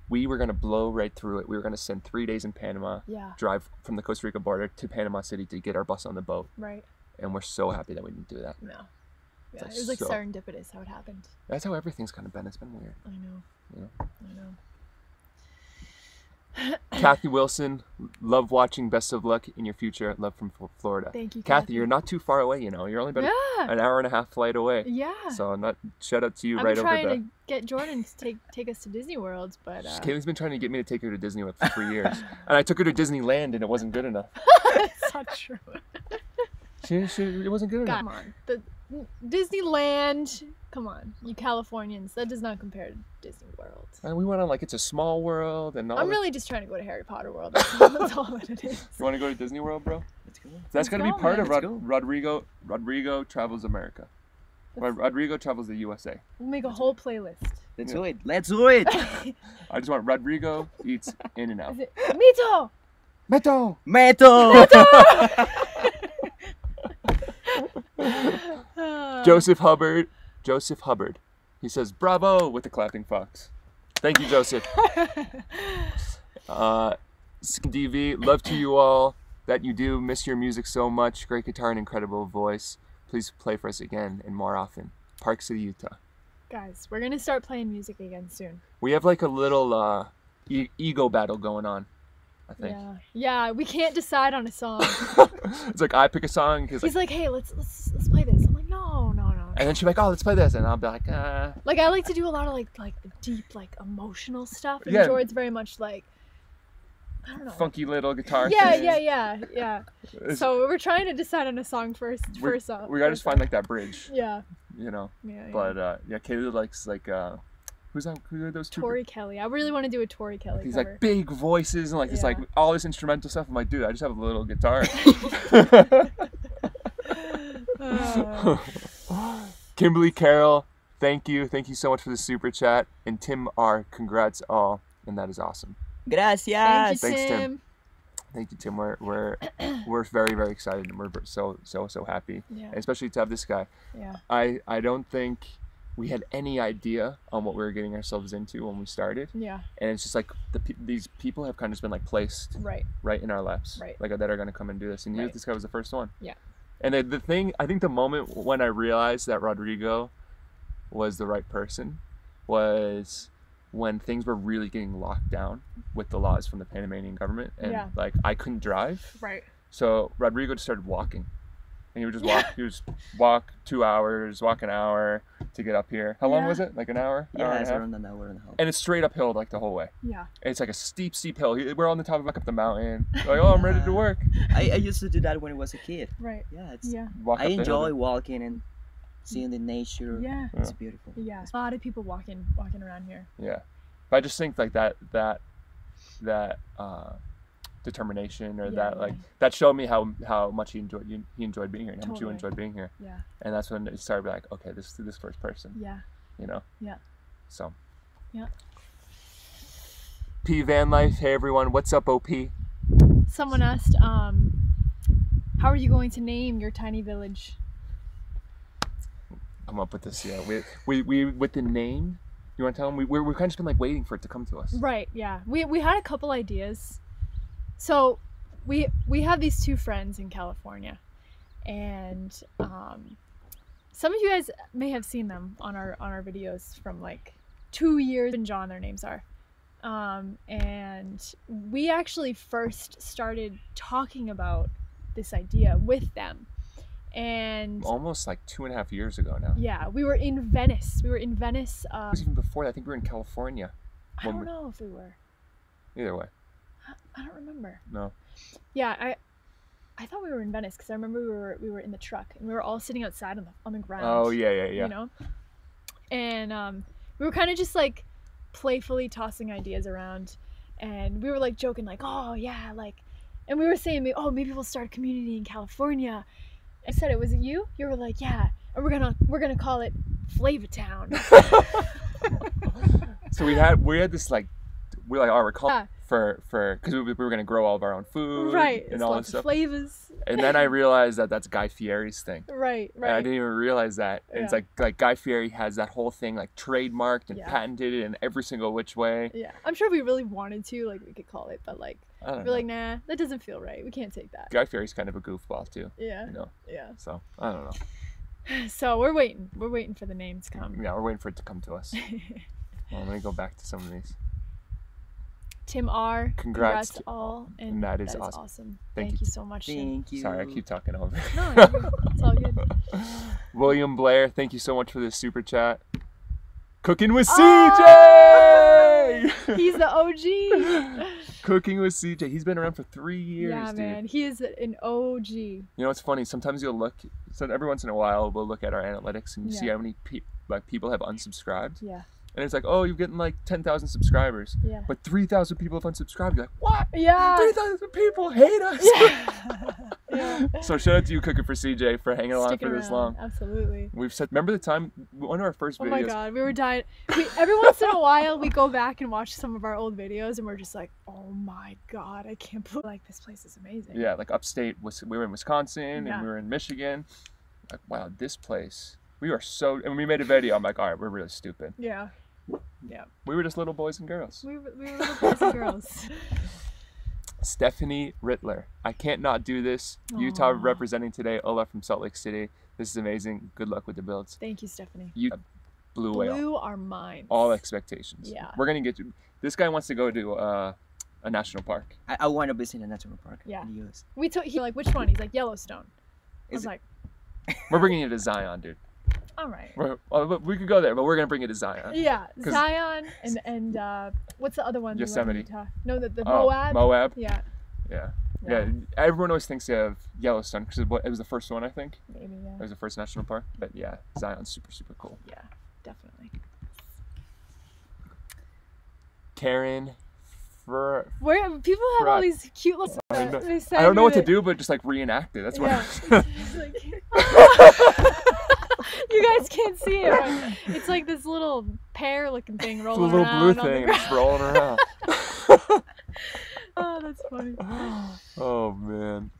we were gonna blow right through it. We were gonna spend 3 days in Panama, Yeah. drive from the Costa Rica border to Panama City to get our bus on the boat, Right. and we're so happy that we didn't do that. No. Yeah. That's It was like so- serendipitous how it happened. That's how everything's kind of been. It's been weird. I know. You know? I know. Kathy Wilson, love watching. Best of luck in your future. Love from Florida. Thank you, Kathy. You're not too far away. You know, you're only about Yeah. an hour and a half flight away. Yeah. So shout out to you I'm right over trying there. to get Jordan to take us to Disney World, but Kaylee's been trying to get me to take her to Disney World for 3 years, and I took her to Disneyland, and it wasn't good enough. it's not true. It wasn't good enough. Come on, the Disneyland. Come on, you Californians. That does not compare to Disney World. And we went on like It's a Small World, and all I'm that. really just trying to go to Harry Potter World. That's all that it is. You want to go to Disney World, bro? Let's go. That's Let's gonna be go, part man. of Let's go. Rodrigo Travels America. Rodrigo Travels the USA. We'll make a whole playlist. Let's do it. Let's do it. I just want Rodrigo eats In and Out. Is it Mito? Meto! Meto. Joseph Hubbard. He says, bravo, with the clapping fox. Thank you, Joseph. DV, love to you all that you do. Miss your music so much. Great guitar and incredible voice. Please play for us again and more often. Park City, Utah. Guys, we're gonna start playing music again soon. We have like a little ego battle going on, I think. Yeah. We can't decide on a song. It's like I pick a song because He's like, hey, let's play this. I'm like, no. and then she's like, oh, let's play this, and I'll be like, Like I like to do a lot of like the deep emotional stuff, and Yeah. Jordan's very much like, I don't know. funky little guitar. Yeah. It's- So we're trying to decide on a song first. we gotta just find like that bridge, Yeah. you know. Yeah. But Kaylee likes like who are those two? Tori Kelly. I really want to do a Tori Kelly These cover. like big voices and like this like Yeah. all this instrumental stuff. I'm like, dude, I just have a little guitar. Kimberly Carroll, thank you so much for the super chat, and Tim R, congrats all, and that is awesome. Gracias. Thank you, Thanks, Tim. Tim. Thank you, Tim. We're very very excited, and we're so happy, Yeah. and especially to have this guy. Yeah. I don't think we had any idea on what we were getting ourselves into when we started, Yeah. and it's just like these people have kind of just been like placed Right. in our laps, Right. like that are going to come and do this, and Right. this guy was the first one. Yeah. And the thing, I think the moment when I realized that Rodrigo was the right person was when things were really getting locked down with the laws from the Panamanian government, and Yeah. like I couldn't drive, Right. so Rodrigo just started walking, and he would just Yeah. walk. He would just walk 2 hours, walk an hour to get up here. How long Yeah. was it? Like an hour? Yeah, hour and it's a half? around an hour and a half. And it's straight uphill like the whole way. Yeah. It's like a steep hill. We're on the top of like up the mountain. Like, oh, I'm ready to work. I used to do that when I was a kid. Right. Yeah, it's. Yeah. Walk I up the hill. enjoy walking and seeing the nature. Yeah. It's beautiful. Yeah. A lot of people walking around here. Yeah, but I just think like that determination or Yeah, that yeah. like that showed me how much he enjoyed being here and how much you Totally. enjoyed being here, Yeah. and that's when it started to be like, okay, this is this first person, Yeah. you know. Yeah. So. Yeah. P Van Life, hey everyone, what's up, OP? Someone asked, how are you going to name your tiny village? Come up with this, yeah. We with the name. You want to tell them? We're kind of just been like waiting for it to come to us. Right. Yeah. We had a couple ideas. So we have these two friends in California, and some of you guys may have seen them on our videos from like 2 years. And John, their names are. And we actually first started talking about this idea with them, and Almost like 2.5 years ago now. yeah, we were in Venice. It was even before that. I think we were in California. I don't know if we were. Either way, I don't remember. no. Yeah, I thought we were in Venice because I remember we were in the truck and we were all sitting outside on the ground. Oh yeah. You know, and we were kind of just like playfully tossing ideas around, and we were like joking like, oh yeah, like, and we were saying, oh, maybe we'll start a community in California. I said, it was it you? You were like, yeah, and we're gonna call it Flavatown. So we had this like, we're like, oh, we're calling. Yeah. For because we were gonna grow all of our own food, right? And it's all lots this of stuff. flavors. And then I realized that that's Guy Fieri's thing. Right. And I didn't even realize that. And it's Yeah. like Guy Fieri has that whole thing like trademarked and Yeah. patented in every single which way. Yeah, I'm sure if we really wanted to, like, we could call it, but like, I don't we're know. like, nah, that doesn't feel right. We can't take that. Guy Fieri's kind of a goofball too. Yeah. You know. Yeah. So I don't know. So we're waiting. We're waiting for the name to come. Yeah, we're waiting for it to come to us. Well, let me go back to some of these. Tim R. Congrats to all, and that is awesome. Thank Thank you. you so much. Tim. Thank you. Sorry, I keep talking over. No, you're good. It's all good. William Blair, thank you so much for this super chat. Cooking with Oh! CJ! He's the OG. Cooking with CJ. He's been around for 3 years, Yeah, dude. man. He is an OG. You know what's funny? Sometimes you'll look. So every once in a while, we'll look at our analytics and see Yeah. how many people have unsubscribed. Yeah. And it's like, oh, you're getting like 10,000 subscribers, Yeah. but 3,000 people have unsubscribed. You're like, what? Yeah. 3,000 people hate us. Yeah. Yeah. So shout out to you, Cooking for CJ, for hanging along Sticking for this around. long. Absolutely. We've said, remember the time, one of our first Oh videos. my god, we were dying. Every once in a while, we go back and watch some of our old videos, and we're just like, oh my god, I can't believe, like, this place is amazing. Yeah, like upstate, we were in Wisconsin Yeah. and we were in Michigan. Like, wow, this place. We are so, and we made a video. I'm like, all right, we're really stupid. Yeah. Yeah. We were just little boys and girls. We were little boys and girls. Stephanie Rittler. I can't not do this. Utah Aw. representing today. Ola from Salt Lake City. This is amazing. Good luck with the builds. Thank you, Stephanie. You blew away Blew our minds. all expectations. Yeah. We're going to get you. This guy wants to go to a national park. I want to visit a national park Yeah. in the US. We took. He like, which one? He's like Yellowstone. I Is was it- like, We're bringing you to Zion, dude. all right. We could go there, but we're going to bring you to Zion. Yeah, 'Cause- Zion and what's the other one? we went in Yosemite. Utah? No, the Oh, Moab. Moab. Yeah. Yeah. Yeah. Everyone always thinks of Yellowstone because it was the first one, I think. Maybe. It Yeah. was the first national park. But yeah, Zion's super, super cool. Yeah. Definitely. Karen, for Where people have all Right. these cute little. I know- they I don't know what to it. do, but just like reenact it. That's what. Yeah. It's like- you guys can't see it. But it's like this little pear-looking thing It's a rolling little around blue on the thing and ground. it's rolling around. Oh, that's funny. Oh man.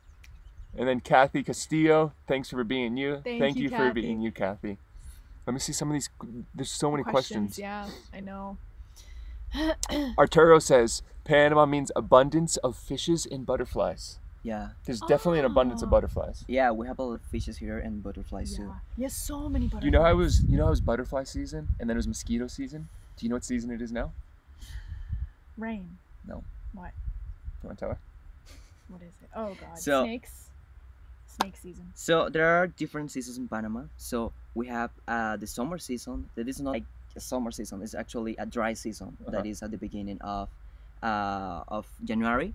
And then Kathy Castillo, thanks for being you. Thank you, for Kathy. being you, Kathy. Let me see some of these. There's so many questions. Yeah, I know. Arturo says Panama means abundance of fishes and butterflies. Yeah. There's definitely an abundance of Oh. butterflies. Yeah, we have a lot of fishes here and butterflies Yeah. too. Yes, so many butterflies. You know how it was butterfly season and then it was mosquito season? Do you know what season it is now? Rain. No. What? You want to tell her? What is it? Oh god. So- Snakes. Snake season. So there are different seasons in Panama. So we have the summer season. That is not like a summer season. It's actually a dry season. That is at the beginning of January,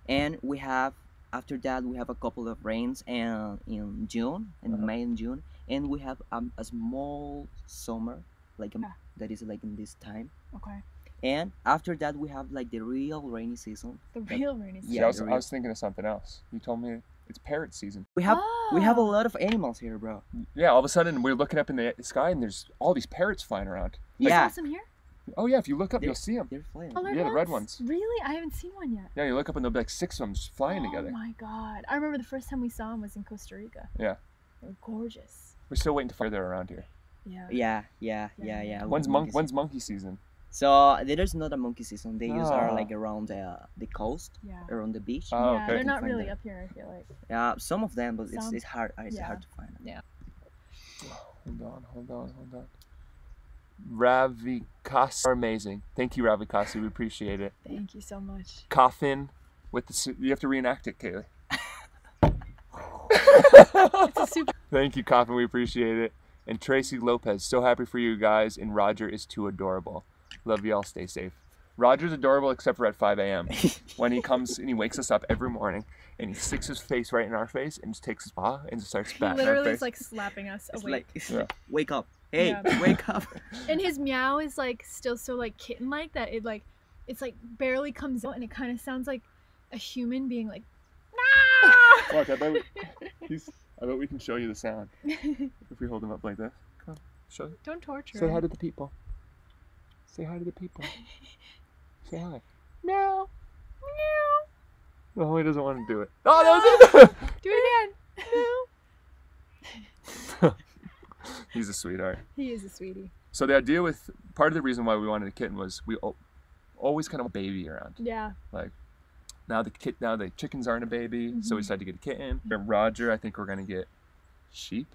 and we have after that we have a couple of rains and in June, in May and June, and we have a small summer like Yeah. that is like in this time. Okay. And after that we have like the real rainy season. The real rainy season. See, Yeah, I was thinking of something else. You told me it's parrot season. We have a Ah. lot of animals here, bro. Yeah, all of a sudden we're looking up in the sky and there's all these parrots flying around. Yeah, Saw some here? Oh yeah, if you look up, They're- you'll see them. they're flying. Colored Yeah, the red ones. Really? I haven't seen one yet. Yeah, you look up and there'll be like 6 of them just flying Oh together. my god. I remember the first time we saw them was in Costa Rica. Yeah. They were gorgeous. We're still waiting to find they're around here. Yeah. Yeah. When's monkeys. when's monkey season? So there's not a monkey season. They use are Ah. like around the coast, Yeah. around the beach. Oh, yeah, okay. they're not Find really them. up here, I feel like. Yeah, some of them, but Some. it's hard. It's Yeah. hard to find. Them. Hold on. Ravikasi are amazing. Thank you, Ravikasi. We appreciate it. Thank you so much. Coffin with you have to reenact it, Kaylee. It's a super. Thank you, Coffin. We appreciate it. And Tracy Lopez, so happy for you guys. And Roger is too adorable. Love y'all. Stay safe. Roger's adorable except for at 5 a.m. when he comes and he wakes us up every morning and he sticks his face right in our face and just takes his paw and just starts He batting our literally face. is like slapping us It's awake. like, wake up. Hey, Yeah. wake up. And his meow is like still so like kitten-like that it's like barely comes out, and it kind of sounds like a human being like, nah! Look, I bet we can show you the sound if we hold him up like this. Come on, show. Don't torture Say him. hi to the people. Say hi to the people. Say hi. Meow. Meow. Oh, he doesn't want to do it. Oh, that was it. Do it again. He's a sweetheart. He is a sweetie. So the idea with part of the reason why we wanted a kitten was we always kind of want a baby around. Yeah. Like now the chickens aren't a baby, so we decided to get a kitten. And Roger, I think we're gonna get sheep.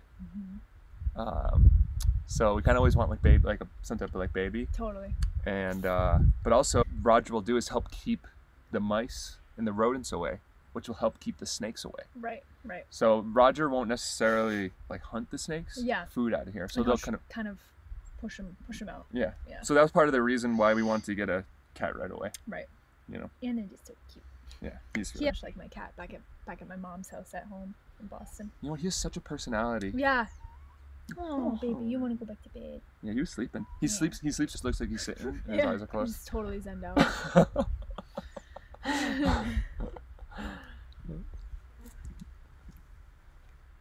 So we kind of always want like baby, like some type of like baby. Totally. And but also Roger will do is help keep the mice and the rodents away, which will help keep the snakes away. Right. Right. So Roger won't necessarily like hunt the snakes. Yeah. Food out of here. So Like, they'll he'll kind of push him out. yeah. Yeah. So that was part of the reason why we wanted to get a cat right away. Right. You know. And then just so cute. Yeah. He's He acts like my cat back at my mom's house at home in Boston. you know he has such a personality. Yeah. Oh, baby, you want to go back to bed? Yeah, he was sleeping. He Yeah. sleeps. Just looks like he's sitting. And his eyes are closed. He's totally zenned out.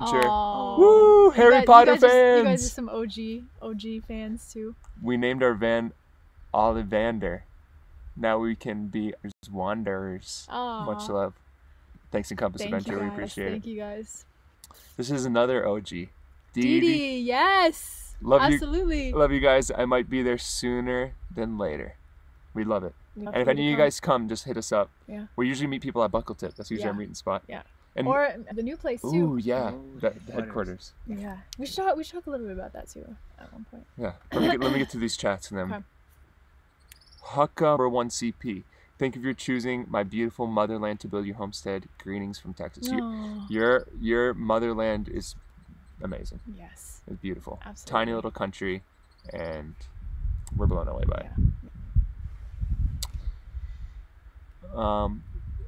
Sure. Aw. Woo! You Harry guys- Potter you guys fans. You guys are some OG fans too. We named our van Ollivander. Now we can be wanderers. Aw. Much love. Thanks, Encompass Thank you Adventure. We guys. appreciate Thank it. you guys. This is another OG. Dee Dee. Dee, yes. Love you. Absolutely. Love you guys. I might be there sooner than later. We love it. Love And if you any to of you come. guys come, just hit us up. Yeah. We usually meet people at Buckletip. That's usually our Yeah. meeting spot. Yeah. And Or the new place too. ooh, yeah, Oh, the headquarters. headquarters. Yeah. We should talk a little bit about that too at one point. Yeah. Let me get to these chats and then. Okay. Hucka number 1CP. Thank you for choosing my beautiful motherland to build your homestead. Greetings from Texas. Aw. Your motherland is amazing. Yes. It's beautiful. Absolutely. Tiny little country, and we're blown away by it.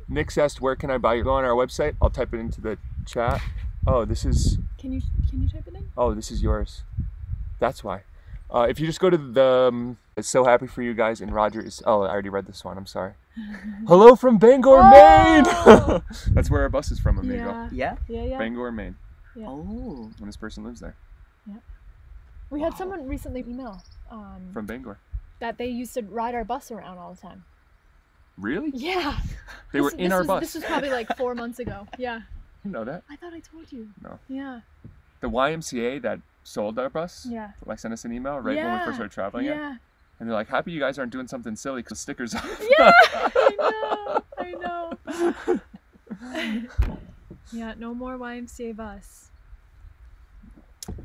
Nick asked, "Where can I buy your?" Go on our website. I'll type it into the chat. Oh, this is. Can you type it in? Oh, this is yours. That's why. If you just go to the. So happy for you guys, and Roger is. Oh, I already read this one. I'm sorry. Hello from Bangor, Maine. Oh! That's where our bus is from, amigo. Yeah. Yeah? Yeah. Yeah. Bangor, Maine. Yeah. Oh. And this person lives there. We had someone recently email From Bangor. that they used to ride our bus around all the time. Really? Yeah. They were in our bus. This was probably like 4 months ago. Yeah. You know that? I thought I told you. No. Yeah. The YMCA that sold our bus, Yeah. like sent us an email right when we Yeah. first started traveling it. Yeah. And they're like, happy you guys aren't doing something silly because stickers on. Yeah. I know. Yeah. No more YMCA bus.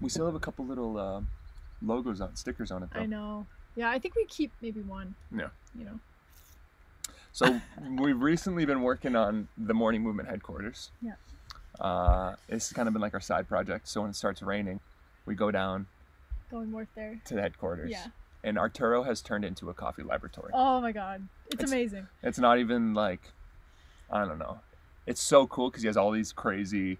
We still have a couple little logos on, stickers on it though. I know. Yeah. I think we keep maybe one. Yeah. You know. So we've recently been working on the morning movement headquarters. Yeah. It's kind of been like our side project. So when it starts raining, we go down Go and work there. to the headquarters. Yeah. And Arturo has turned into a coffee laboratory. Oh my God. It's It's- amazing. It's not even like, I don't know. It's so cool because he has all these crazy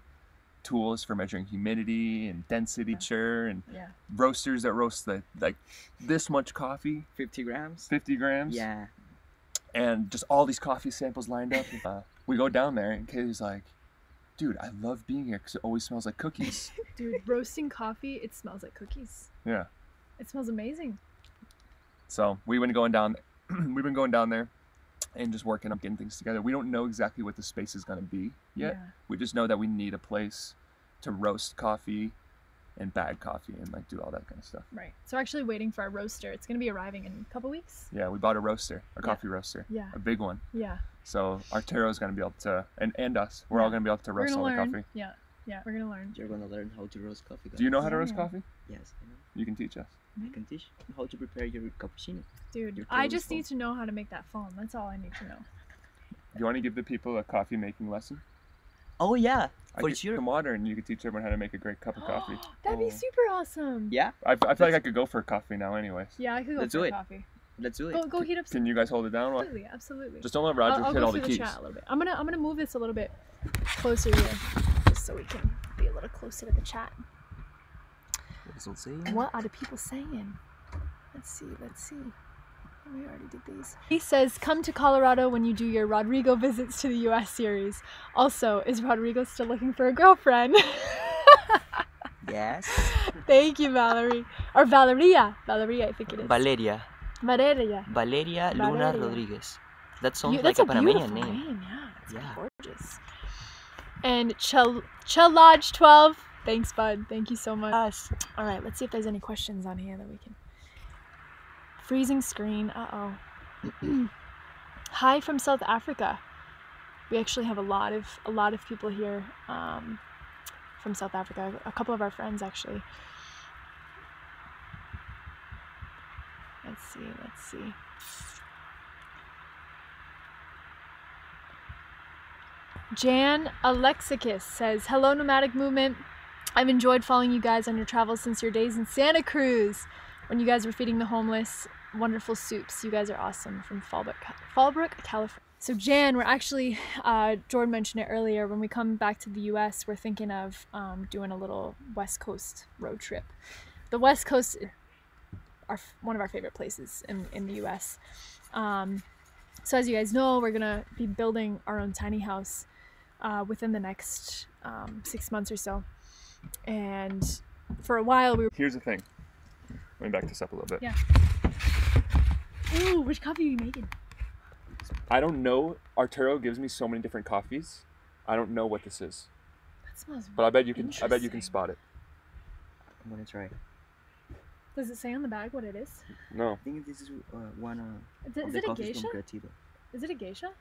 tools for measuring humidity and density, and Yeah. roasters that roast like this much coffee, 50 grams? 50 grams. Yeah. And just all these coffee samples lined up. We go down there and Katie's like, dude, I love being here because it always smells like cookies. Dude, roasting coffee, it smells like cookies. Yeah. It smells amazing. So we've been going down there and just working on getting things together. We don't know exactly what the space is going to be yet. Yeah. We just know that we need a place to roast coffee and bag coffee and like do all that kind of stuff. Right. So we're actually waiting for our roaster. It's going to be arriving in a couple weeks. Yeah, we bought a roaster, a Yeah. coffee roaster, Yeah. a big one. Yeah. So Arturo's going to be able to, and us, we're all Yeah. going to be able to We're roast going all to the learn. coffee. Yeah. Yeah. We're going to learn. You're gonna learn how to roast coffee, guys. Do you know how to Yeah, roast yeah. coffee? Yes, I know. You can teach us. I can teach you how to prepare your cappuccino. Dude, Your I curly just foam. need to know how to make that foam. That's all I need to know. Do you want to give the people a coffee making lesson? Oh yeah, I for could sure. some water and you could teach everyone how to make a great cup of coffee. That'd be Oh. super awesome. Yeah, I feel like I could go for a coffee now anyways. Yeah, I could go Let's for do a it. coffee. Let's do it. Go heat up some. Can you guys hold it down? Absolutely, absolutely. Just don't let Roger I'll hit go all the through keys. chat a little bit. I'm gonna move this a little bit closer here, just so we can be a little closer to the chat. What are the people saying? Let's see. We already did these. He says, come to Colorado when you do your Rodrigo visits to the US series. Also, is Rodrigo still looking for a girlfriend? Yes. Thank you, Valerie. Or Valeria. Valeria, I think it is. Valeria. Valeria. Valeria Luna Valeria. Rodriguez. That sounds like That's a a Panamanian beautiful name. Yeah, it's Yeah. gorgeous. And Lodge 12. Thanks, bud. Thank you so much. All right, let's see if there's any questions on here that we can. Freezing screen. Uh-oh. Hi from South Africa. We actually have a lot of people here from South Africa. A couple of our friends actually. Let's see. Jan Alexicus says, hello Nomadic Movement. I've enjoyed following you guys on your travels since your days in Santa Cruz when you guys were feeding the homeless wonderful soups. You guys are awesome. From Fallbrook, California. So Jan, we're actually, Jordan mentioned it earlier, when we come back to the US, we're thinking of doing a little West Coast road trip. The West Coast are one of our favorite places in the US. So as you guys know, we're gonna be building our own tiny house within the next 6 months or so. And for a while we were... Here's the thing. Let me back this up a little bit. Yeah. Ooh, which coffee are you making? I don't know. Arturo gives me so many different coffees. I don't know what this is. That smells But I bet you can interesting. spot it. I'm gonna try. Does it say on the bag what it is? No. I think this is one Is of it the a coffees geisha? from Creativo. Is it a geisha?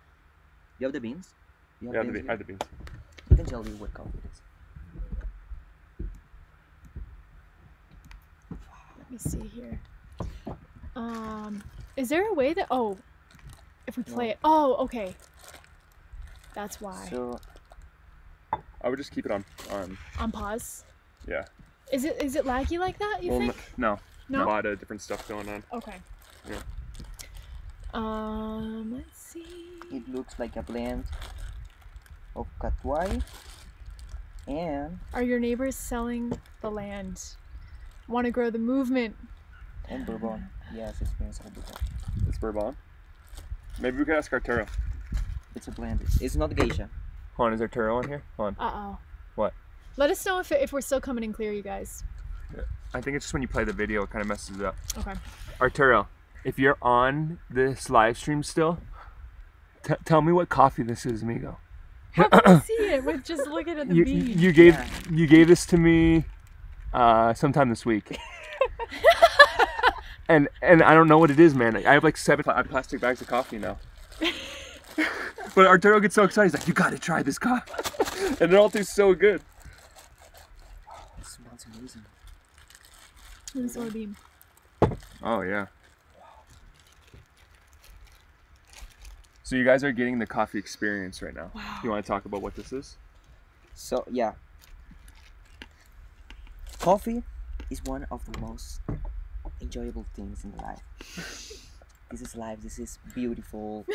You have the beans? You Yeah, beans I here? have the beans. I can tell you what coffee it is. Let me see here. Is there a way that... Oh, if we play No. it... Oh, okay. That's why. So I would just keep it on. On pause. Yeah. Is it laggy like that, you Well, think? no. No? A lot of different stuff going on. Okay. Yeah. Let's see. it looks like a blend of Catuai and Are your neighbors selling the land? Want to grow the movement? Bourbon. Yes, it's been some Bourbon. It's bourbon. Maybe we could ask Arturo. It's a blend. It's not geisha. Hold on, is Arturo on here? Hold on. Uh-oh. What? Let us know if we're still coming in clear, you guys. I think it's just when you play the video, it kind of messes it up. Okay. Arturo, if you're on this live stream still, tell me what coffee this is, amigo. How can I see it with just looking at the bean? You gave this to me sometime this week. and I don't know what it is, man. I have like 7 plastic bags of coffee now. But Arturo gets so excited, he's like, you gotta try this coffee. And it all tastes so good. It smells amazing. And soybean. Oh yeah. So you guys are getting the coffee experience right now. Wow. You want to talk about what this is? So yeah, coffee is one of the most enjoyable things in life. This is life. This is beautiful.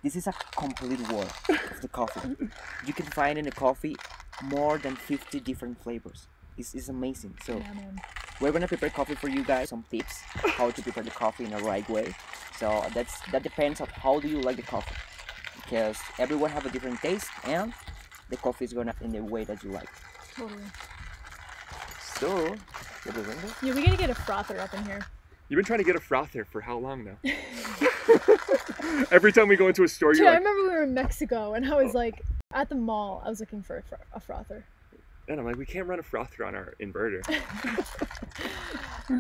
This is a complete world of the coffee. You can find in the coffee more than 50 different flavors. It's amazing. So Yeah, man. we're gonna prepare coffee for you guys. Some tips how to prepare the coffee in the right way. So that depends on how do you like the coffee, because everyone have a different taste and the coffee is gonna in the way that you like. Totally. So Yeah, we gotta get a frother up in here. You've been trying to get a frother for how long now? Every time we go into a store, Dude, you're I like, remember we were in Mexico and I was like, at the mall, I was looking for a frother. and I'm like, we can't run a frother on our inverter.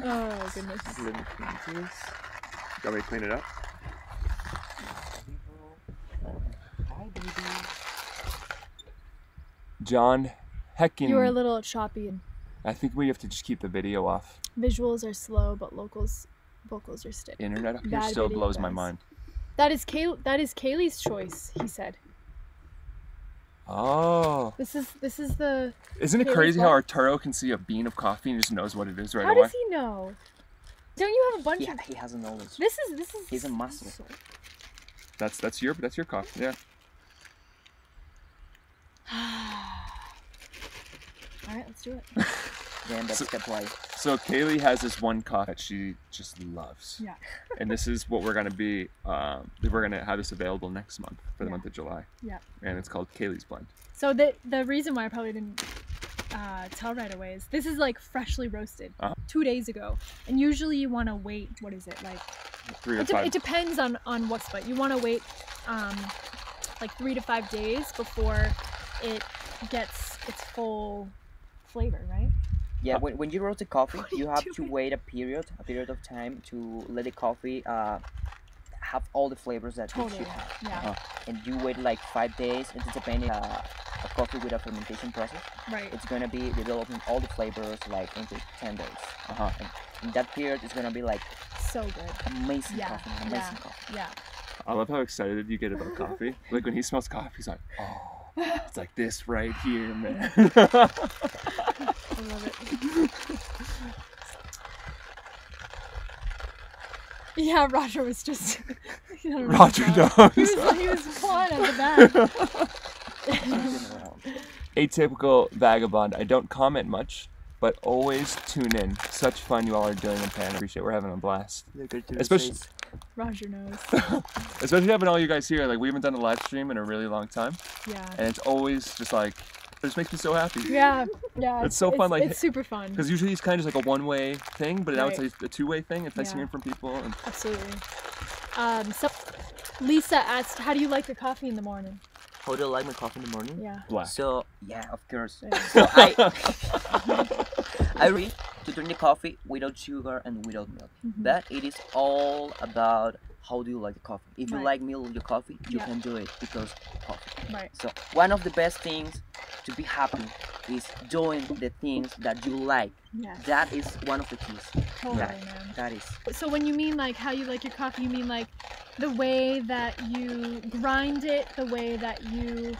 Oh, goodness. let me clean this. You want me to clean it up? Hi, baby. John Heckin. You were a little choppy and I think we have to just keep the video off. visuals are slow, but vocals are steady. Internet up here Bad still video, blows my guys. mind. That is Kaylee's choice, he said. Oh. This is the... Isn't it Kaylee's crazy how what? Arturo can see a bean of coffee and just knows what it is right How away? does he know? Don't you have a bunch He, of? he has a knowledge. This is. He's a muscle. That's your coffee. Yeah. All right, let's do it. Then that's step one. So Kaylee has this one coffee that she just loves. Yeah. And this is what we're gonna be. We're gonna have this available next month for the Yeah. month of July. Yeah. And it's called Kaylee's Blend. So the reason why I probably didn't tell right away is this is like freshly roasted 2 days ago, and usually you want to wait. What is it like? 3 or 5. It depends on what spot. You want to wait like 3 to 5 days before it gets its full flavor, right? Yeah, when you roast the coffee, What are you you have to doing? wait a period of time to let the coffee have all the flavors that it Totally. should have. Yeah. And you wait like 5 days, and it's depending a coffee with a fermentation process. Right. It's gonna be developing all the flavors like into 10 days. And in that period, it's gonna be like So good. amazing Yeah. coffee, amazing coffee. Yeah. I love how excited you get about coffee. Like when he smells coffee, he's like, oh, it's like this right here, man. I love it. Yeah, Roger was just. Roger knows. He was clawing at the back. Atypical vagabond. I don't comment much, but always tune in. Such fun you all are doing in Pan. I appreciate it. We're having a blast. Especially, Roger knows. especially having all you guys here. Like we haven't done a live stream in a really long time, Yeah. and it's always just like it just makes me so happy. Yeah. Yeah. It's so fun, like- it's super fun. Because usually it's kind of just like a one-way thing, but now it's Right. like a two-way thing. It's nice Yeah. hearing from people. And Absolutely. So Lisa asked, "How do you like your coffee in the morning?" How do you like my coffee in the morning? Yeah. black. So yeah, of course. Yeah. So I read to drink the coffee without sugar and without milk. Mhm. But it is all about how do you like the coffee. If you Right. like milk in your coffee, you Yeah. can do it because coffee. Right. So one of the best things to be happy is doing the things that you like. Yeah. That is one of the keys. Totally, Yeah. man. That is. So when you mean like how you like your coffee, you mean like the way that you grind it, the way that you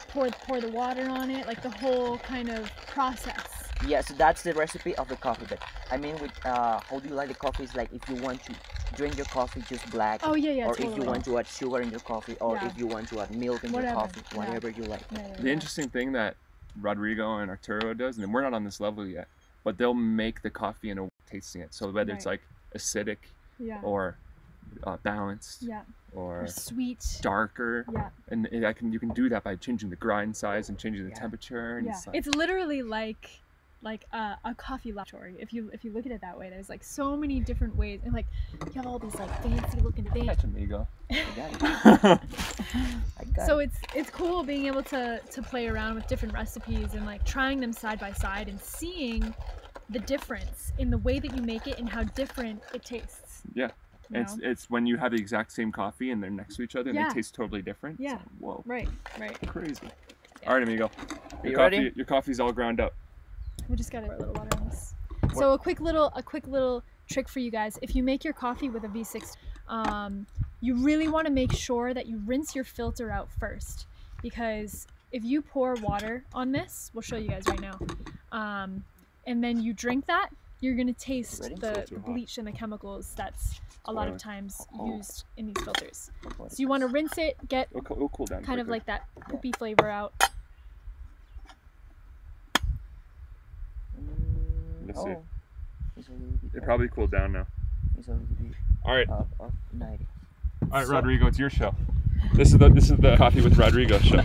pour the water on it, like the whole kind of process. Yeah, so that's the recipe of the coffee. But I mean, with how do you like the coffee is like if you want to drink your coffee just black, Oh yeah, yeah, or totally. if you want to add sugar in your coffee, or Yeah. if you want to add milk in Whatever, your coffee, yeah. whatever you like. Yeah, yeah, The yeah. interesting thing that Rodrigo and Arturo does, and we're not on this level yet, but they'll make the coffee in a way tasting it. So whether it's Right. like acidic Yeah. or balanced Yeah. or Or sweet. darker, Yeah. and you can do that by changing the grind size and changing the Yeah. temperature. And Yeah. it's like, It's literally like a coffee laboratory. If you look at it that way, there's like so many different ways, and like you have all these like fancy looking things. catch amigo. I got it. I got So it. it's cool being able to play around with different recipes and like trying them side by side and seeing the difference in the way that you make it and how different it tastes. Yeah. You It's know? it's when you have the exact same coffee and they're next to each other and Yeah. they taste totally different. Yeah. It's like, whoa, Right, right. crazy. All right, amigo. You ready? Your coffee's all ground up. We just gotta pour a little water on this. So a quick little trick for you guys. If you make your coffee with a V6, you really want to make sure that you rinse your filter out first, because if you pour water on this, we'll show you guys right now, and then you drink that, you're gonna taste Ready? the Filter hot. bleach and the chemicals that's a lot of Boiling. times Oh. used in these filters. So you want to rinse it, get It'll cool down. kind of quickly. like that poopy flavor out. Let's see. It's a little bit It probably cooled down now. It's a little bit All right, of 90. all right, So- Rodrigo, it's your show. This is the Coffee with Rodrigo show.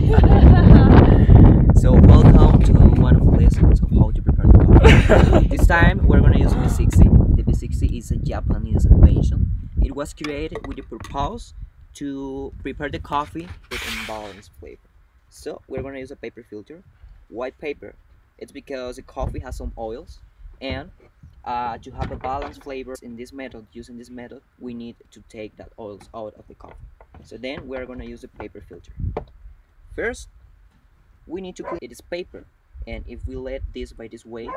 So welcome to one of the lessons of how to prepare the coffee. This time we're gonna use V60. The V60 is a Japanese invention. It was created with the purpose to prepare the coffee with imbalanced flavor. So we're gonna use a paper filter, white paper. It's because the coffee has some oils, and to have a balanced flavor in this method, using this method, we need to take that oils out of the coffee. So then we're gonna use a paper filter. First, we need to clean this paper, and if we let this by this way,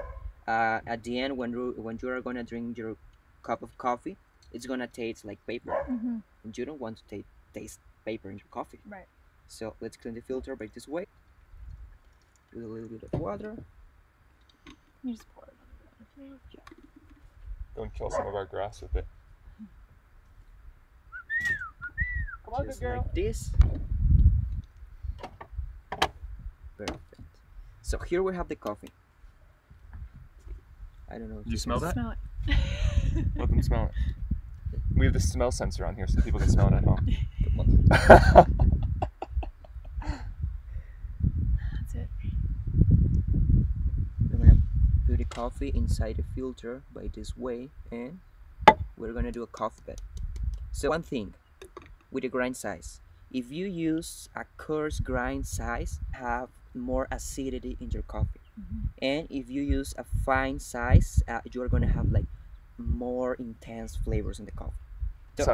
at the end when you are gonna drink your cup of coffee, it's gonna taste like paper, Mhm. and you don't want to taste paper in your coffee. Right. So let's clean the filter by this way with a little bit of water. You just pour it on. Go and kill some of our grass with it. Come on, Just good girl. like this. Perfect. So here we have the coffee. I don't know. if You smell that? Smell it. Let them smell it. We have the smell sensor on here so people can smell it at home. That's it. We're gonna put the coffee inside the filter by this way, and we're gonna do a coffee bed. So one thing with the grind size, if you use a coarse grind size, have more acidity in your coffee, and if you use a fine size, you are gonna have like more intense flavors in the coffee.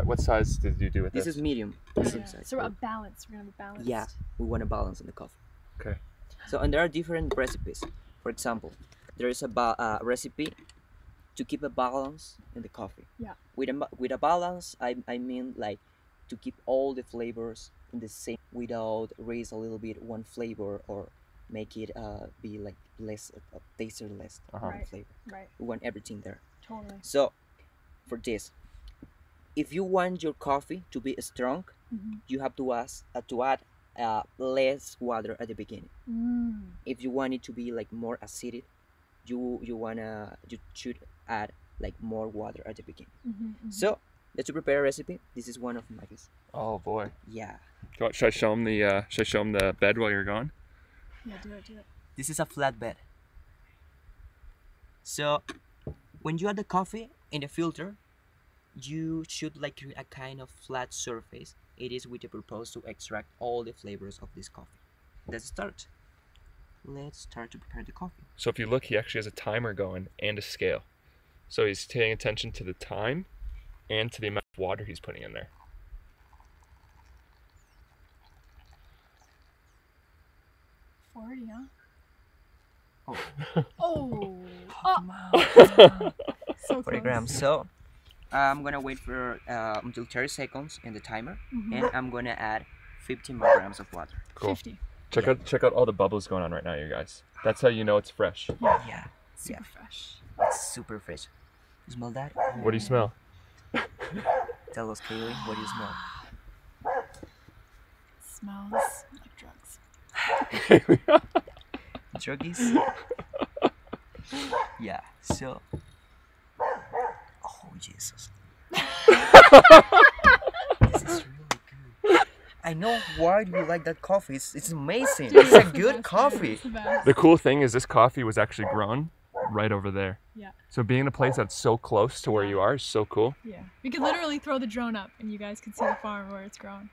What size did you do with this? This is medium. Yeah. So we're a balance. We're gonna have a balance. Yeah, we want a balance in the coffee. Okay. So, and there are different recipes. For example, there is a recipe to keep a balance in the coffee. Yeah. With a balance, I mean like to keep all the flavors in the same without raise a little bit one flavor or make it be like less taster less Right. flavor. Right. We want everything there. Totally. So, for this, if you want your coffee to be strong, you have to add less water at the beginning. If you want it to be like more acidic, you should add like more water at the beginning. So let's prepare a recipe. This is one of my recipes. Oh boy. Yeah. Should I show them the bed while you're gone? Yeah, do it. This is a flat bed. So when you add the coffee in the filter, you should like create a kind of flat surface. It is with the purpose to extract all the flavors of this coffee. Let's start. Let's start to prepare the coffee. So if you look, he actually has a timer going and a scale. So he's paying attention to the time and to the amount of water he's putting in there. Huh? Oh. Oh. So 40 close. grams. So I'm gonna wait for until 30 seconds in the timer, and I'm gonna add 50 more grams of water. Cool. 50. Check out all the bubbles going on right now, you guys. That's how you know it's fresh. Yeah. Super fresh. It's super fresh. You smell that? What do you smell? Tell us, Kaylee, what do you smell? Smells like drugs. Druggies? Yeah, so. Oh, Jesus. This is really good. I know why do you like that coffee. It's amazing. Dude, It's a the good best, coffee. It's the best. The cool thing is this coffee was actually grown right over there. Yeah. So being in a place that's so close to where you are is so cool. Yeah. We could literally throw the drone up and you guys could see the farm where it's grown.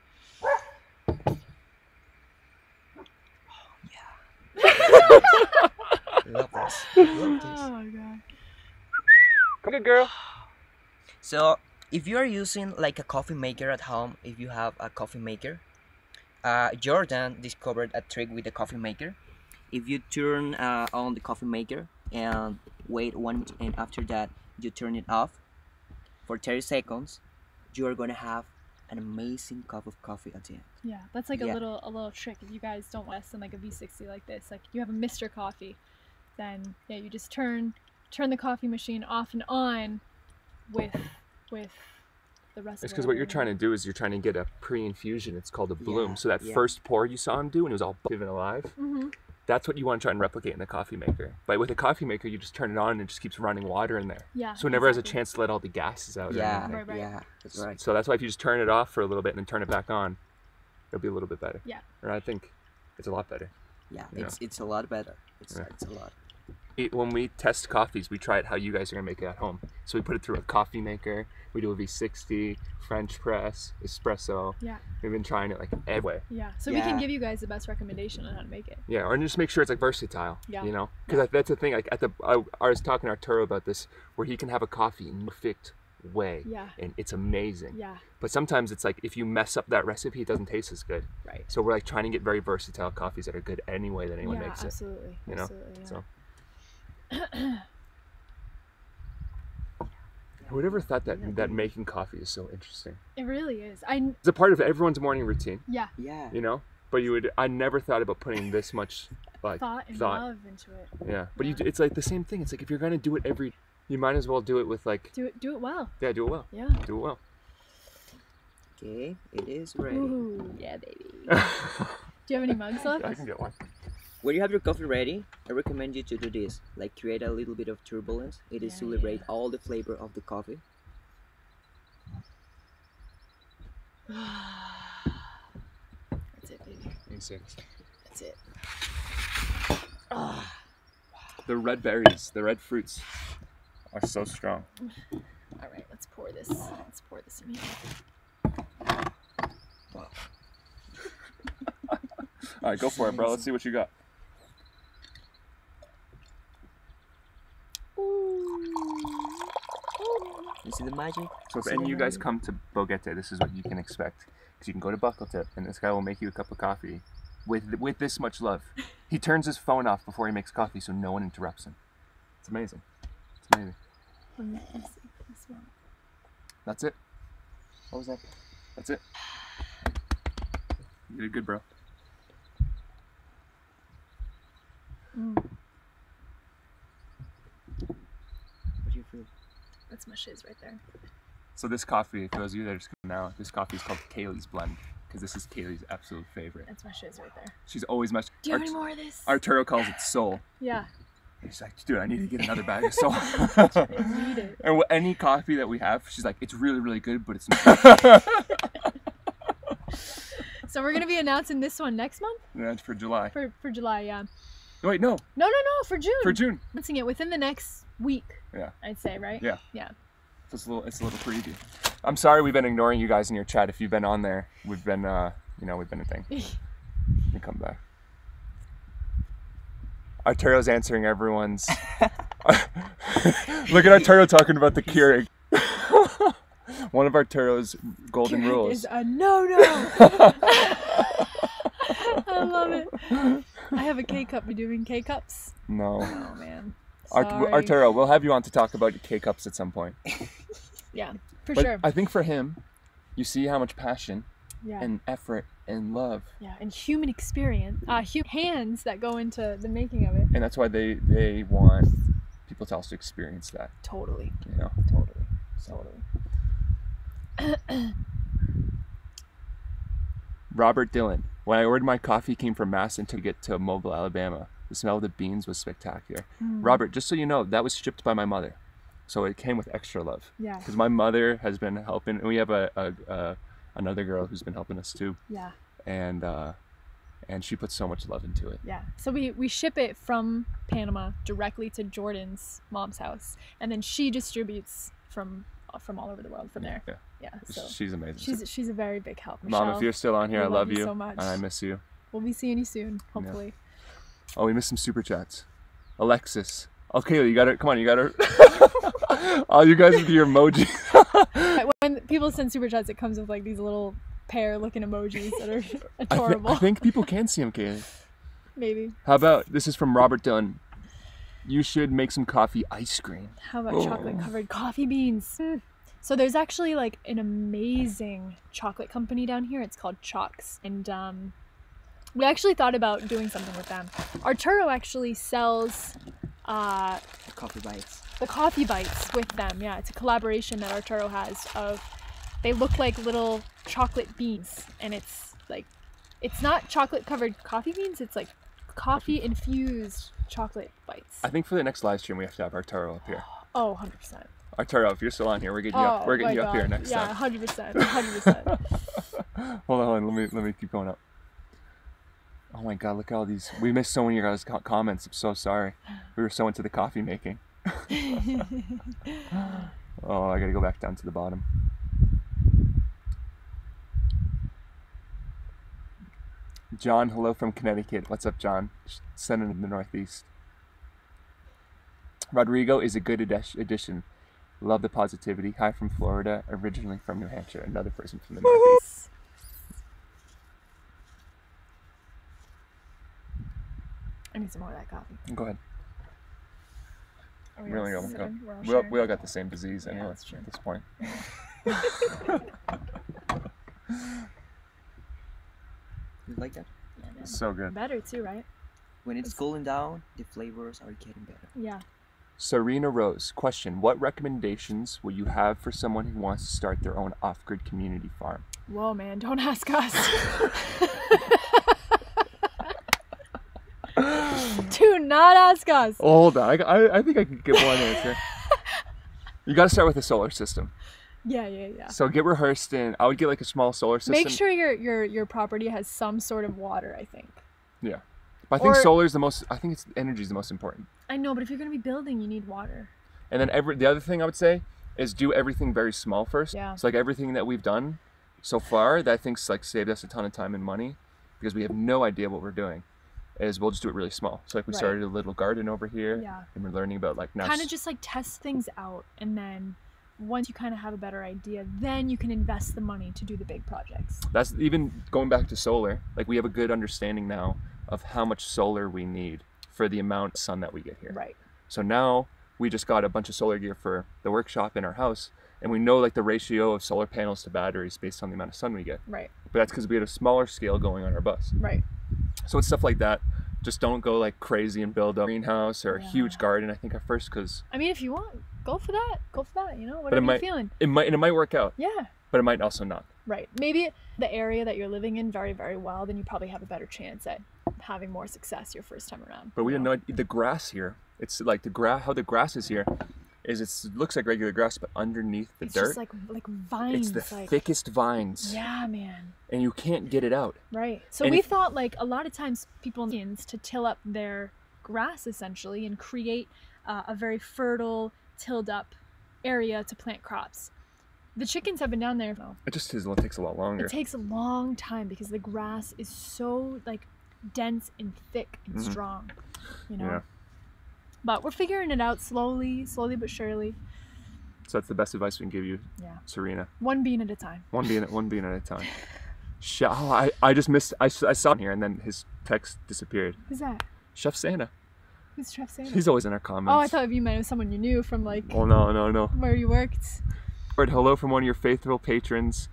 Love this. Love this. Oh my god. Come here, girl. So, if you are using like a coffee maker at home, if you have a coffee maker, Jordan discovered a trick with the coffee maker. If you turn on the coffee maker and wait and after that you turn it off for 30 seconds, you are gonna have an amazing cup of coffee at the end. Yeah, that's like Yeah. a little trick. If you guys don't want less than like a V60 like this, like you have a Mr. Coffee, then yeah, you just turn the coffee machine off and on with the rest. It's because what you're trying to do is you're trying to get a pre-infusion. It's called a bloom. Yeah, So that yeah. first pour you saw him do when he was all active and alive, that's what you want to try and replicate in the coffee maker. But with a coffee maker, you just turn it on and it just keeps running water in there. Yeah. So it never has a exactly. chance to let all the gases out. Or Yeah, anything. Right. yeah, that's right. So that's why if you just turn it off for a little bit and then turn it back on, it'll be a little bit better. Yeah. Or I think it's a lot better. Yeah, Yeah. it's a lot better. It's Yeah. a lot. When we test coffees, we try it how you guys are gonna make it at home. So we put it through a coffee maker. We do a V60, French press, espresso. Yeah. We've been trying it like every way. Yeah. So we can Yeah. give you guys the best recommendation on how to make it. Yeah, or just make sure it's like versatile. Yeah. You know, because that's the thing. Like I was talking to Arturo about this, where he can have a coffee in the perfect way, Yeah. and it's amazing. Yeah. But sometimes it's like if you mess up that recipe, it doesn't taste as good. Right. So we're like trying to get very versatile coffees that are good any way that anyone Yeah. makes Absolutely. it. You know. Absolutely. Yeah. So. Who ever thought that making coffee is so interesting? It really is. It's a part of everyone's morning routine, Yeah. Yeah. you know. But I never thought about putting this much like Thought and love into it. Yeah, but Yeah. it's like the same thing. It's like if you're gonna do it every, You might as well do it with like. Do it well. Yeah, do it well. Yeah. Do it well. Okay, it is ready. Ooh, yeah, baby. Do you have any mugs left? I can get one. When you have your coffee ready, I recommend you to do this. Like create a little bit of turbulence. It is to liberate all the flavor of the coffee. That's it, baby. That's it. The red berries, the red fruits are so strong. All right, let's pour this. Let's pour this in here. All right, go for it, bro. Let's see what you got. You see the magic? So if any of you guys come to Boguete, this is what you can expect. Because you can go to Buckletip, and this guy will make you a cup of coffee with this much love. He turns his phone off before he makes coffee, so no one interrupts him. It's amazing. It's amazing. Let me see this one. That's it. What was that? That's it. You did good, bro. What do you feel? That's my shiz right there. So this coffee, for those of you that are just coming now, this coffee is called Kaylee's Blend, because this is Kaylee's absolute favorite. That's my shiz right there. She's always much. Do you have any more of this? Arturo calls it soul. Yeah. He's like, dude, I need to get another bag of soul. Read it. And any coffee that we have, she's like, it's really, really good, but it's not. So we're gonna be announcing this one next month? That's for July. For July, yeah. Wait, no. No, for June. For June. Announcing it within the next week. Yeah. I'd say, right? Yeah. Yeah. So it's a little preview. I'm sorry we've been ignoring you guys in your chat. If you've been on there, we've been we've been a thing. We come back. Arturo's answering everyone's. Look at Arturo talking about the Keurig. One of Arturo's golden Keurig rules. is a no-no. I love it. I have a K-cup. You doing K-cups? No. Oh, man. Sorry. Arturo, we'll have you on to talk about your K-cups at some point. Yeah, for But sure. I think for him, you see how much passion Yeah. and effort and love. Yeah, and human experience, hands that go into the making of it. And that's why they want people to also experience that. Totally. You know? Totally. So. Robert Dillon. When I ordered my coffee, came from Mass and took it to Mobile, Alabama. The smell of the beans was spectacular. Robert, just so you know, that was shipped by my mother. So it came with extra love. Yeah. Because my mother has been helping, and we have another girl who's been helping us too. Yeah. And she puts so much love into it. Yeah. So we ship it from Panama directly to Jordan's mom's house, and then she distributes from all over the world from there. Yeah. Yeah. So She's amazing. she's a very big help. Michelle, Mom, if you're still on here, we I love you so much. and I miss you. We'll be seeing you soon, hopefully. Oh, we missed some super chats. Alexis. Okay, you got it. Come on, you got it. All you guys with your emoji. When people send super chats, it comes with like these little pear-looking emojis that are adorable. I think people can see them, Kaylee. Maybe. How about, this is from Robert Dillon. You should make some coffee ice cream. How about chocolate-covered coffee beans? So there's actually like an amazing chocolate company down here. It's called Chalks, and we actually thought about doing something with them. Arturo actually sells The coffee bites. the coffee bites with them. Yeah, it's a collaboration that Arturo has of, they look like little chocolate beans, and it's like, it's not chocolate covered coffee beans, it's like coffee infused chocolate bites. I think for the next live stream, we have to have Arturo up here. Oh, 100%. Arturo, if you're still on here, we're getting you up. We're getting you up here next yeah, time. 100%. 100%. Hold on. Let me keep going up. Oh my God! Look at all these. We missed so many of your guys' comments. I'm so sorry. We were so into the coffee making. Oh, I gotta go back down to the bottom. John, hello from Connecticut. What's up, John? Sending in the Northeast. Rodrigo is a good addition. Love the positivity. Hi from Florida, originally from New Hampshire. Another person from the Northeast. I need some more of that coffee. Go ahead. Are We only all got sitting? We're all we sharing? all got the same disease Yeah, anyway that's true. at this point. You like that? Yeah, man. So good. Better too, right? When it's cooling down, the flavors are getting better. Yeah. Serena Rose, question: what recommendations would you have for someone who wants to start their own off-grid community farm? Whoa, man, don't ask us. Do not ask us. Hold on, I think I can give one answer. You got to start with a solar system. Yeah. So get rehearsed in. I would get like a small solar system. Make sure your property has some sort of water, I think. Yeah. But I think solar is the most. I think energy is the most important. I know, but if you're gonna be building, you need water. And then the other thing I would say is do everything very small first. Yeah. So like everything that we've done so far that I think's like saved us a ton of time and money because we have no idea what we're doing. Is we'll just do it really small. So like we started a little garden over here. Yeah. And we're learning about like kind of just like test things out, and then once you kind of have a better idea, then you can invest the money to do the big projects. That's even going back to solar. Like we have a good understanding now of how much solar we need for the amount of sun that we get here. Right. So now we just got a bunch of solar gear for the workshop in our house, and we know like the ratio of solar panels to batteries based on the amount of sun we get. Right. But that's because we had a smaller scale going on our bus. Right. So it's stuff like that. Just don't go like crazy and build a greenhouse or a huge garden. I think at first, because I mean, if you want, go for that. You know, whatever you're feeling. It might work out. Yeah. But it might also not. Right. Maybe the area that you're living in very, very well, then you probably have a better chance at having more success your first time around. But we didn't know the grass here. It's like how the grass is here is it looks like regular grass, but underneath the dirt, just like vines. It's the thickest vines. Yeah, man. And you can't get it out. Right. So we thought like a lot of times people need to till up their grass essentially and create a very fertile, tilled up area to plant crops. The chickens have been down there. It just takes a lot longer. It takes a long time because the grass is so like dense and thick and strong, you know. Yeah. But we're figuring it out slowly but surely. So that's the best advice we can give you, Serena. One bean at a time. One bean at a time. I just missed. I saw him here, and then his text disappeared. Who's that? Chef Santa. Who's Chef Santa? He's always in our comments. Oh, I thought you meant it was someone you knew from like. Oh no. Where you worked. Hello from one of your faithful patrons.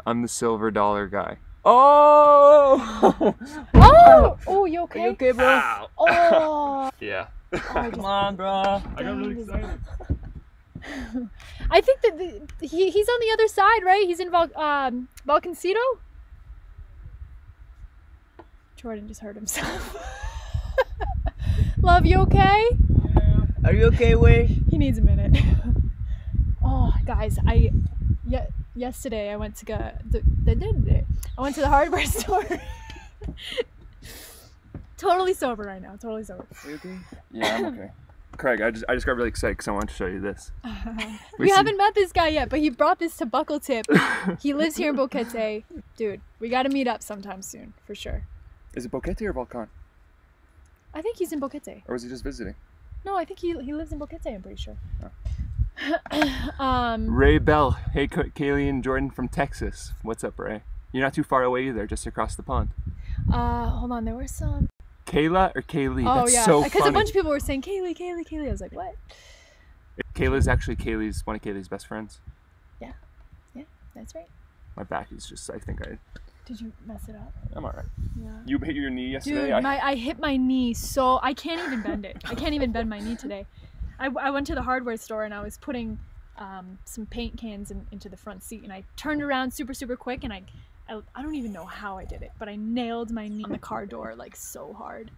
I'm the silver dollar guy. Oh! Oh, you okay? Are you okay, bro? Ow. Oh. Yeah. Come on, bro. I got really excited. I think that he's on the other side, right? He's in Valconcito. Jordan just hurt himself. Love, you okay? Yeah. Are you okay, Way? He needs a minute. Oh, guys, yesterday I went to the hardware store. Totally sober right now. Totally sober. Are you okay? Yeah, I'm okay. Craig, I just got really excited because I wanted to show you this. We haven't met this guy yet, but he brought this to Buckle Tip. He lives here in Boquete. Dude, we got to meet up sometime soon, for sure. Is it Boquete or Volcan? I think he's in Boquete. Or was he just visiting? No, I think he lives in Boquete, I'm pretty sure. Oh. Ray Bell. Hey, Kaylee and Jordan from Texas. What's up, Ray? You're not too far away either, just across the pond. Hold on, there were some... Kayla or Kaylee? Oh, That's yeah, so because funny. a bunch of people were saying Kaylee. I was like, what? Kayla's actually one of Kaylee's best friends. Yeah, that's right. My back is just, I think Did you mess it up? I'm alright. Yeah. You hit your knee yesterday? Dude, I hit my knee, so I can't even bend it. I can't even bend my knee today. I went to the hardware store and I was putting some paint cans into the front seat, and I turned around super quick, and I don't even know how I did it, but I nailed my knee on the car door like so hard.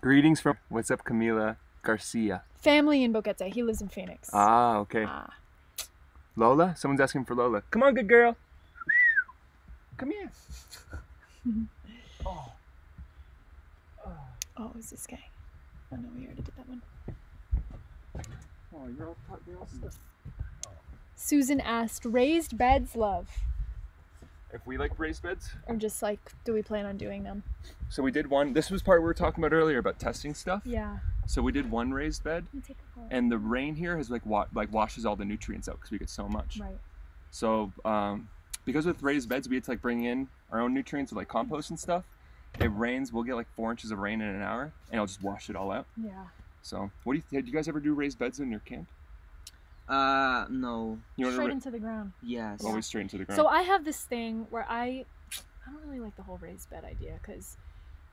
Greetings from, what's up, Camila Garcia? Family in Boquete. He lives in Phoenix. Ah, okay. Lola? Someone's asking for Lola. Come on, good girl. Come here. Oh, is this guy? Oh no, we already did that one. Oh, you're all stuck. Susan asked, raised beds, love? If we like raised beds? Or just like, do we plan on doing them? So we did one. This was part we were talking about earlier about testing stuff. Yeah. So we did one raised bed, and the rain here has like washes all the nutrients out because we get so much. Right. So because with raised beds we had to like bring in our own nutrients with like compost and stuff. It rains, we'll get like 4 inches of rain in an hour, and it'll just wash it all out. Yeah. So did you guys ever do raised beds in your camp? No. Straight into the ground. Yes. Always straight into the ground. So I have this thing where I don't really like the whole raised bed idea, because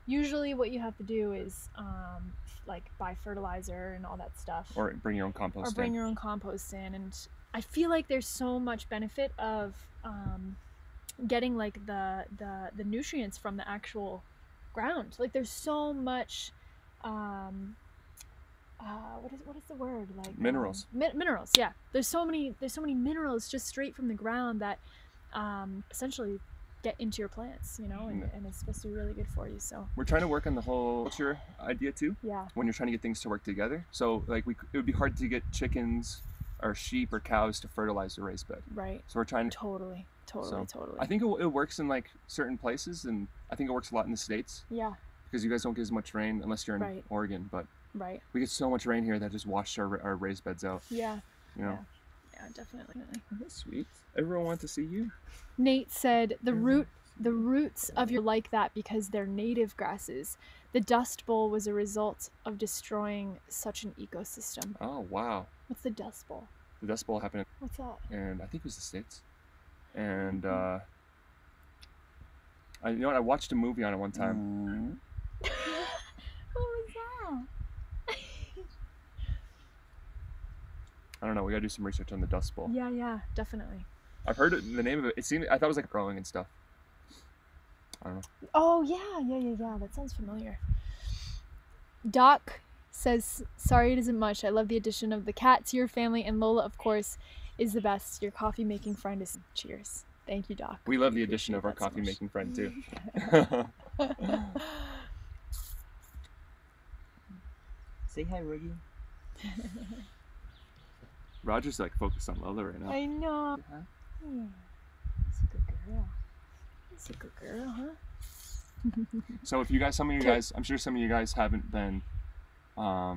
usually what you have to do is like buy fertilizer and all that stuff, Or bring your own compost. or bring your own compost in. And I feel like there's so much benefit of getting like the nutrients from the actual ground. Like there's so much what is the word, like Minerals. Minerals, yeah. There's so many minerals just straight from the ground that essentially get into your plants, you know, and it's supposed to be really good for you. So We're trying to work on the whole culture idea too. yeah. When you're trying to get things to work together. So like it would be hard to get chickens or sheep or cows to fertilize the raised bed. Right. So we're trying to. Totally. I think it works in like certain places, and I think it works a lot in the States Yeah. because you guys don't get as much rain unless you're in Right. Oregon. But Right. we get so much rain here that just washed our raised beds out. Yeah. You know. Yeah, definitely. That's sweet. Everyone wants to see you. Nate said the roots of your like that because they're native grasses. The Dust Bowl was a result of destroying such an ecosystem. Oh wow. What's the Dust Bowl? The Dust Bowl happened, What's that? and I think it was the States. And you know what? I watched a movie on it one time. What was that? I don't know. We gotta do some research on the Dust Bowl. Yeah, definitely. I've heard the name of it. It seemed. I thought it was like growing and stuff. I don't know. Oh yeah. That sounds familiar. Doc says, "Sorry, it isn't much. I love the addition of the cat to your family, and Lola, of course, is the best. Your coffee making friend is." Cheers. Thank you, Doc. We love the addition of our coffee making friend too. Say hi, Reggie. Roger's like focused on Lola right now. I know. Huh? Yeah. That's a good girl. That's a good girl, huh? So if you guys, some of you guys, I'm sure some of you guys haven't been. I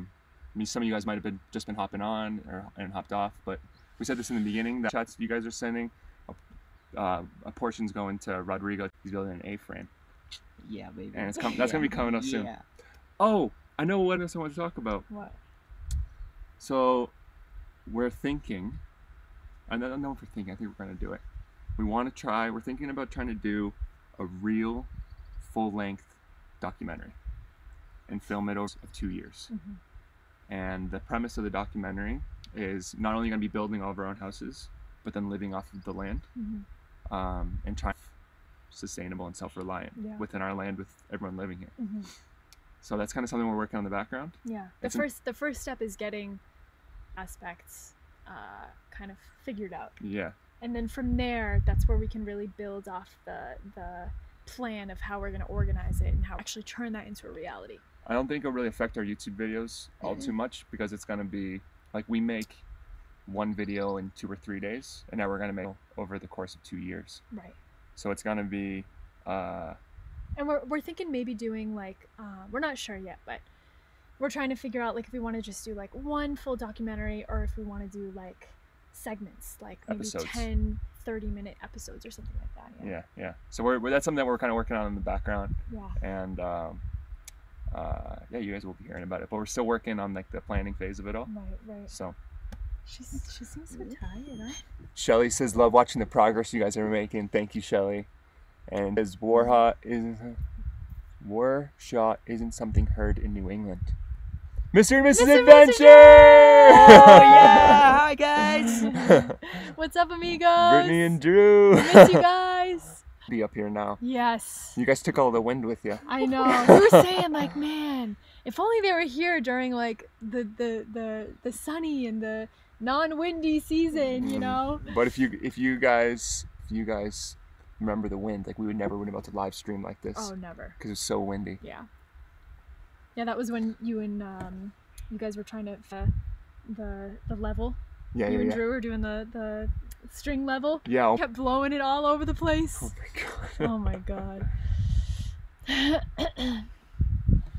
mean, some of you guys might have just been hopping on and hopped off, but we said this in the beginning. The chats you guys are sending, a portion's going to Rodrigo. He's building an A-frame, Yeah, baby. and that's gonna be coming up soon. Yeah. Oh, I know what else I want to talk about. What? So we're thinking, I don't know if we're thinking, I think we're going to do it. We're thinking about trying to do a real full-length documentary and film it over 2 years. Mm-hmm. And the premise of the documentary is not only going to be building all of our own houses, but then living off of the land, and trying to be sustainable and self-reliant within our land with everyone living here. Mm-hmm. So that's kind of something we're working on in the background. Yeah. The first step is getting aspects kind of figured out. Yeah. And then from there, that's where we can really build off the plan of how we're going to organize it and how actually turn that into a reality. I don't think it'll really affect our YouTube videos all too much because it's going to be like we make one video in 2 or 3 days, and now we're going to make it over the course of 2 years. Right. So it's going to be and we're thinking maybe doing like we're not sure yet, but we're trying to figure out like if we want to just do like one full documentary or if we want to do like segments, like maybe Episodes. 10 30-minute episodes or something like that. Yeah. So we're that's something that we're kind of working on in the background. Yeah. And you guys will be hearing about it, but we're still working on like the planning phase of it all. Right. So She seems so tired, huh? Shelly says, love watching the progress you guys are making. Thank you, Shelly. And as Warshot isn't something heard in New England. Mr. and Mrs. Adventure! Oh yeah! Hi guys! What's up, amigos? Brittany and Drew. Miss you guys. Be up here now. Yes. You guys took all the wind with you. I know. We were saying like, man, if only they were here during like the sunny and the non-windy season, you know. But if you guys remember the wind, like we would never been able to live stream like this. Oh, never. Because it's so windy. Yeah. Yeah, that was when you and you guys were trying to the level. Yeah, you and yeah. Drew were doing the string level. Yeah. Kept blowing it all over the place. Oh my god. Oh my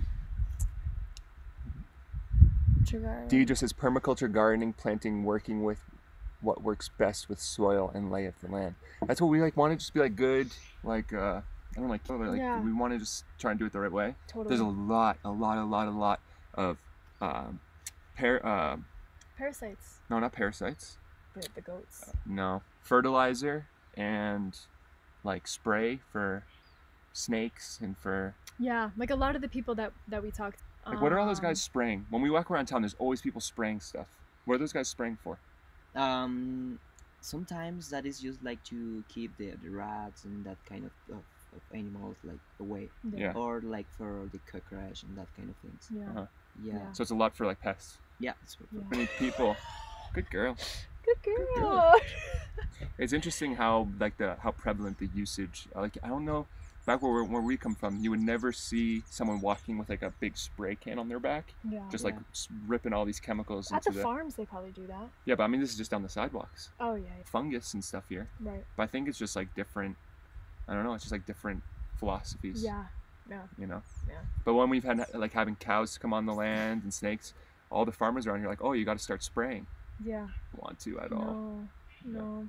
god. Dee just says permaculture gardening, planting, working with what works best with soil and lay of the land. That's what we like. Want to just be like good, like I don't like. Yeah. We want to just try and do it the right way. Totally. There's a lot of parasites. No, not parasites. The goats. No, fertilizer and like spray for snakes and for Yeah, like a lot of the people that we talked. like what are all those guys spraying? When we walk around town, there's always people spraying stuff. What are those guys spraying for? Sometimes that is used like to keep the rats and that kind of animals like away, Yeah. or like for the cockroach and that kind of things. Yeah. Uh-huh. Yeah, Yeah. So it's a lot for like pests. yeah. It's for- Yeah. Many people. Good girl. Good girl. It's interesting how like how prevalent the usage. Like I don't know, back where we come from, you would never see someone walking with like a big spray can on their back, Yeah. just like ripping all these chemicals At into the farms, they probably do that. Yeah, but I mean this is just down the sidewalks. Oh yeah. Fungus and stuff here. Right. But I think it's just like different. I don't know. It's just like different philosophies. Yeah. Yeah. You know. Yeah. But when we've had like having cows come on the land and snakes, all the farmers around here are like, oh, you got to start spraying. Yeah. Want to at all? No.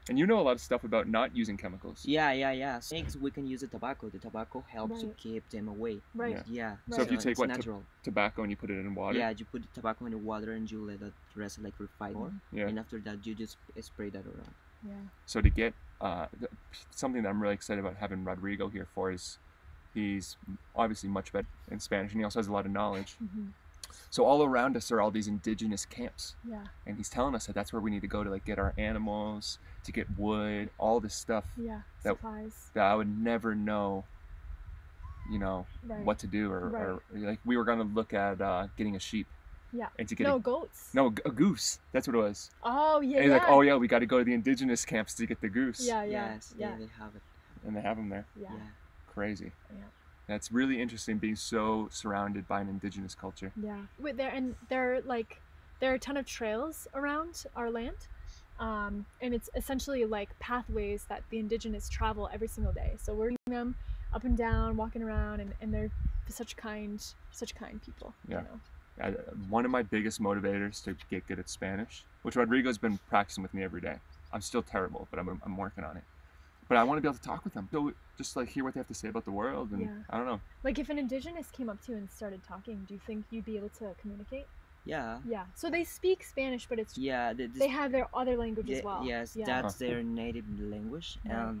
And you know a lot of stuff about not using chemicals. Yeah. Snakes, we can use the tobacco. The tobacco helps to Right. keep them away. Right. Yeah. So if you take it's what natural. tobacco and you put it in water. Yeah, you put the tobacco in the water and you let it rest like for 5 hours. Yeah. And after that, you just spray that around. Yeah. So to get something that I'm really excited about having Rodrigo here for is he's obviously much better in Spanish and he also has a lot of knowledge. Mm-hmm. So all around us are all these indigenous camps. Yeah. And he's telling us that that's where we need to go to like get our animals, to get wood, all this stuff Yeah. That- Supplies. that I would never know, you know, Right. what to do or like we were gonna look at getting a sheep. Yeah. And to get No goats. a goose. That's what it was. Oh yeah. And he's yeah. like, oh yeah, we got to go to the indigenous camps to get the goose. Yeah. Yeah. Yes, Yeah. they have it. And they have them there. Yeah. Crazy. Yeah. That's really interesting being so surrounded by an indigenous culture. Yeah. There are a ton of trails around our land. And it's essentially like pathways that the indigenous travel every single day. So we're doing them up and down, walking around, and they're such kind people. Yeah. You know? One of my biggest motivators to get good at Spanish, which Rodrigo's been practicing with me every day. I'm still terrible, but I'm working on it. But I want to be able to talk with them. So just like hear what they have to say about the world, and Yeah. I don't know. Like if an indigenous came up to you and started talking, do you think you'd be able to communicate? Yeah. Yeah. So they speak Spanish, but it's Yeah. they have their other language as well. Yes, Yeah. that's their native language. Right.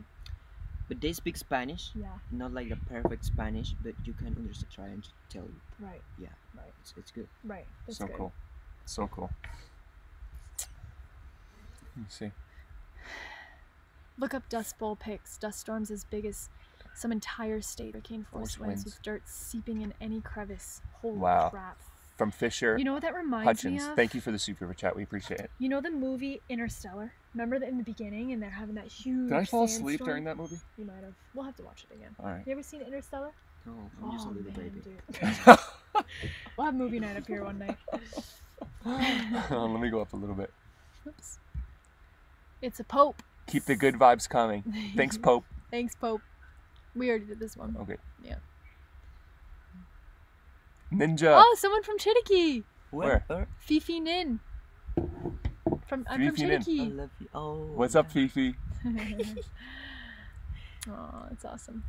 But they speak Spanish, Yeah. not like the perfect Spanish, but you can understand. Try and tell you. Right. Yeah. Right. It's good. Right. That's So good. cool. So cool. Let me see. Look up Dust Bowl pics. Dust storms as big as some entire state. Hurricane force Force winds winds. with dirt seeping in any crevice. Holy Wow. crap. From Fisher You know what that reminds Hutchins. me of? Thank you for the super chat. We appreciate it. You know the movie Interstellar? Remember that in the beginning and they're having that huge Did I fall asleep sandstorm? during that movie? You might have. We'll have to watch it again. All right. You ever seen Interstellar? No, I'm just a little baby. dude. We'll have movie night up here one night. Let me go up a little bit. Oops. It's a Pope. Keep the good vibes coming. Thanks, Pope. Thanks, Pope. We already did this one. Okay. Yeah. Ninja. Oh, someone from Chitiki. Where? Fifi Nin. I'm from Fifi Nin. I Chitiki. love you. Oh. What's up, Fifi? Oh, that's awesome.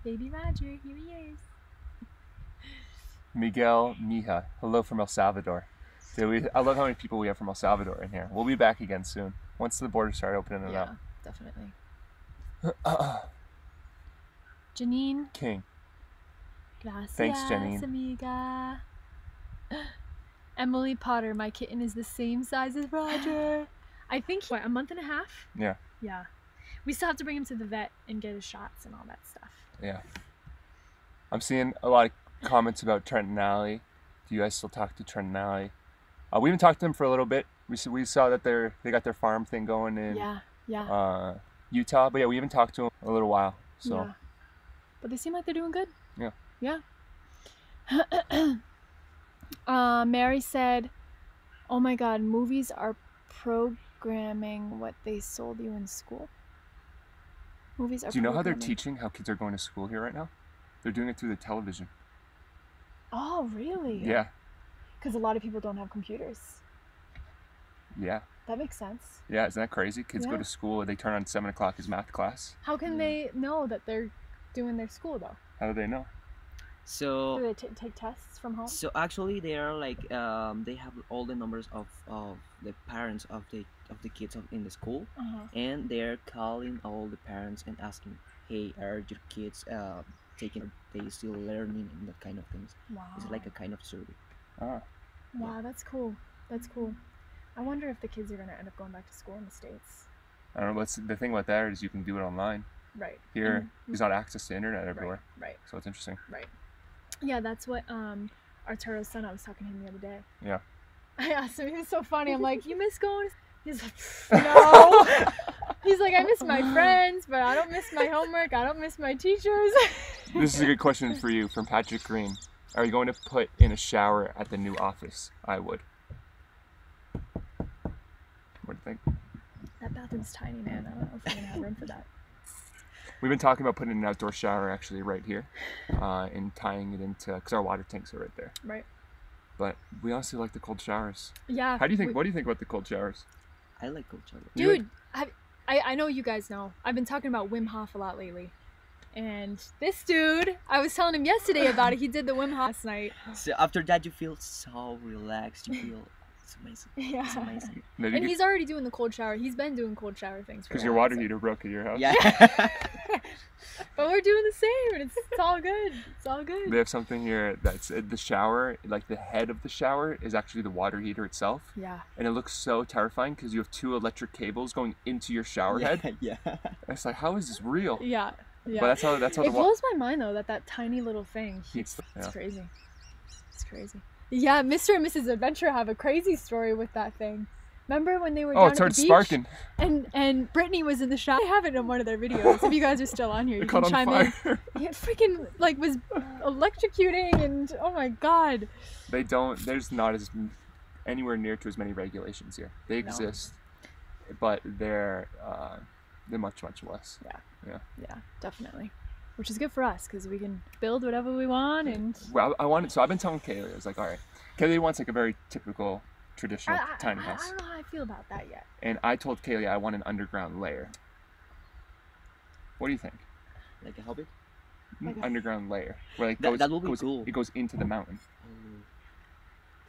Baby Roger, here he is. Miguel Mija. Hello from El Salvador. Dude, I love how many people we have from El Salvador in here. We'll be back again soon. Once the borders start opening it Yeah, up. definitely. Janine. King. Gracias, Thanks, Janine. amiga. Emily Potter, my kitten is the same size as Roger. I think, what, a month and a half? Yeah. Yeah. We still have to bring him to the vet and get his shots and all that stuff. Yeah. I'm seeing a lot of comments about Trent and Allie. Do you guys still talk to Trent and Allie? We haven't talked to them for a little bit. We saw that they got their farm thing going in Yeah. Utah, but yeah, we haven't talked to them in a little while. So Yeah. But they seem like they're doing good. Yeah. Yeah. Mary said, "Oh my God, movies are programming what they sold you in school." Movies are. do you know how they're programming. teaching how kids are going to school here right now? They're doing it through the television. Oh, really? Yeah. Because a lot of people don't have computers. Yeah. That makes sense. Yeah, isn't that crazy? Kids go Yeah. to school, they turn on 7 o'clock as math class. How can they know that they're doing their school though? How do they know? So Do they take tests from home? So actually, they are like they have all the numbers of the parents of the kids in the school, and they're calling all the parents and asking, "Hey, are your kids taking? Are they still learning and that kind of things?" Wow. It's like a kind of survey. Ah. Wow, that's cool. That's cool. I wonder if the kids are gonna end up going back to school in the States. I don't know. What's the thing about that is you can do it online. Right. Here, there's not access to internet everywhere. Right. So it's interesting. Right. Yeah, that's what Arturo's son. I was talking to him the other day. Yeah. I asked him. He was so funny. I'm like, "You miss going?" He's like, "No." He's like, "I miss my friends, but I don't miss my homework. I don't miss my teachers." This is a good question for you from Patrick Green. Are you going to put in a shower at the new office? I would. What do you think? That bathroom's tiny, man. I don't know if we're gonna have room for that. We've been talking about putting an outdoor shower actually right here, and tying it into, because our water tanks are right there. Right. But we honestly like the cold showers. Yeah. How do you think? What do you think about the cold showers? I like cold shower. Dude, I know you guys know. I've been talking about Wim Hof a lot lately. And this dude, I was telling him yesterday about it. He did the Wim Hof last night. So after that, you feel so relaxed. You feel it's amazing. Yeah. It's amazing. And he's already doing the cold shower. He's been doing cold shower things. Because your water heater broke at your house. Yeah. But we're doing the same. It's all good. It's all good. They have something here that's the shower, like the head of the shower is actually the water heater itself. Yeah. And it looks so terrifying because you have 2 electric cables going into your shower head. Yeah. And it's like, how is this real? Yeah. Yeah. But that's how it blows my mind though that tiny little thing. It's crazy. It's crazy. Yeah, Mr. and Mrs. Adventure have a crazy story with that thing. Remember when they were down it at the started beach? sparking. And Brittany was in the shower. I have it in one of their videos. If you guys are still on here, you can caught on chime fire. in. It freaking like was electrocuting and oh my god. There's not anywhere near to as many regulations here. They exist, but they're much less. Yeah, definitely. Which is good for us because we can build whatever we want and. Well, so I've been telling Kaylee, I was like, all right, Kaylee wants like a very typical, traditional tiny house. I don't know how I feel about that yet. And I told Kaylee I want an underground layer. What do you think? Like a hobbit? Underground layer where like that will be cool. It goes into the mountain.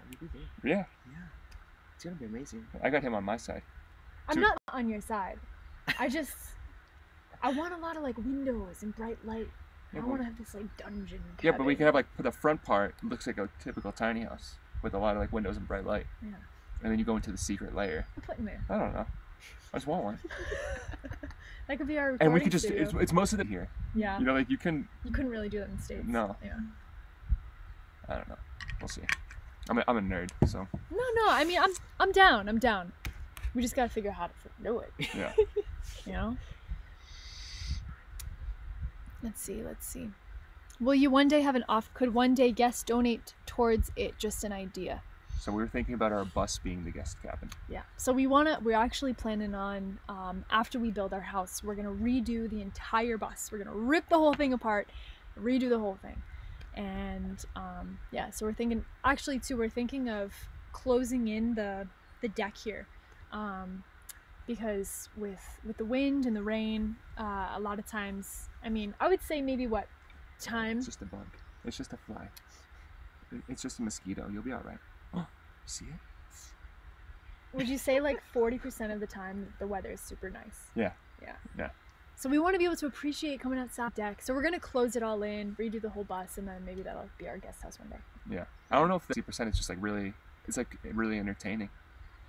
That would be good. Yeah. Yeah. It's gonna be amazing. I got him on my side. I'm not on your side. I want a lot of like windows and bright light. I want to have this like dungeon cabin. Yeah, but we can have like the front part looks like a typical tiny house with a lot of like windows and bright light. Yeah. And then you go into the secret layer. What put in there? I don't know. I just want one. That could be our recording And we could just studio. it's most of it here. Yeah. You know, like you couldn't really do that in the States. No. Yeah. I don't know. We'll see. I'm a nerd, so. No. I mean, I'm down. I'm down. We just gotta figure out how to do it. Yeah. You know. Let's see. Will you one day have an off? Could one day guests donate towards it? Just an idea. So we were thinking about our bus being the guest cabin. Yeah. So we're actually planning on after we build our house, we're gonna redo the entire bus. We're gonna rip the whole thing apart, redo the whole thing, and yeah. So we're thinking of closing in the deck here, because with the wind and the rain, a lot of times. I mean, I would say maybe what time? It's just a bug. It's just a fly. It's just a mosquito. You'll be all right. Oh, see it? Would you say like 40% of the time the weather is super nice? Yeah. Yeah. So we want to be able to appreciate coming outside deck. So we're gonna close it all in, redo the whole bus, and then maybe that'll be our guest house one day. Yeah. I don't know if 50% is just like really. It's like really entertaining.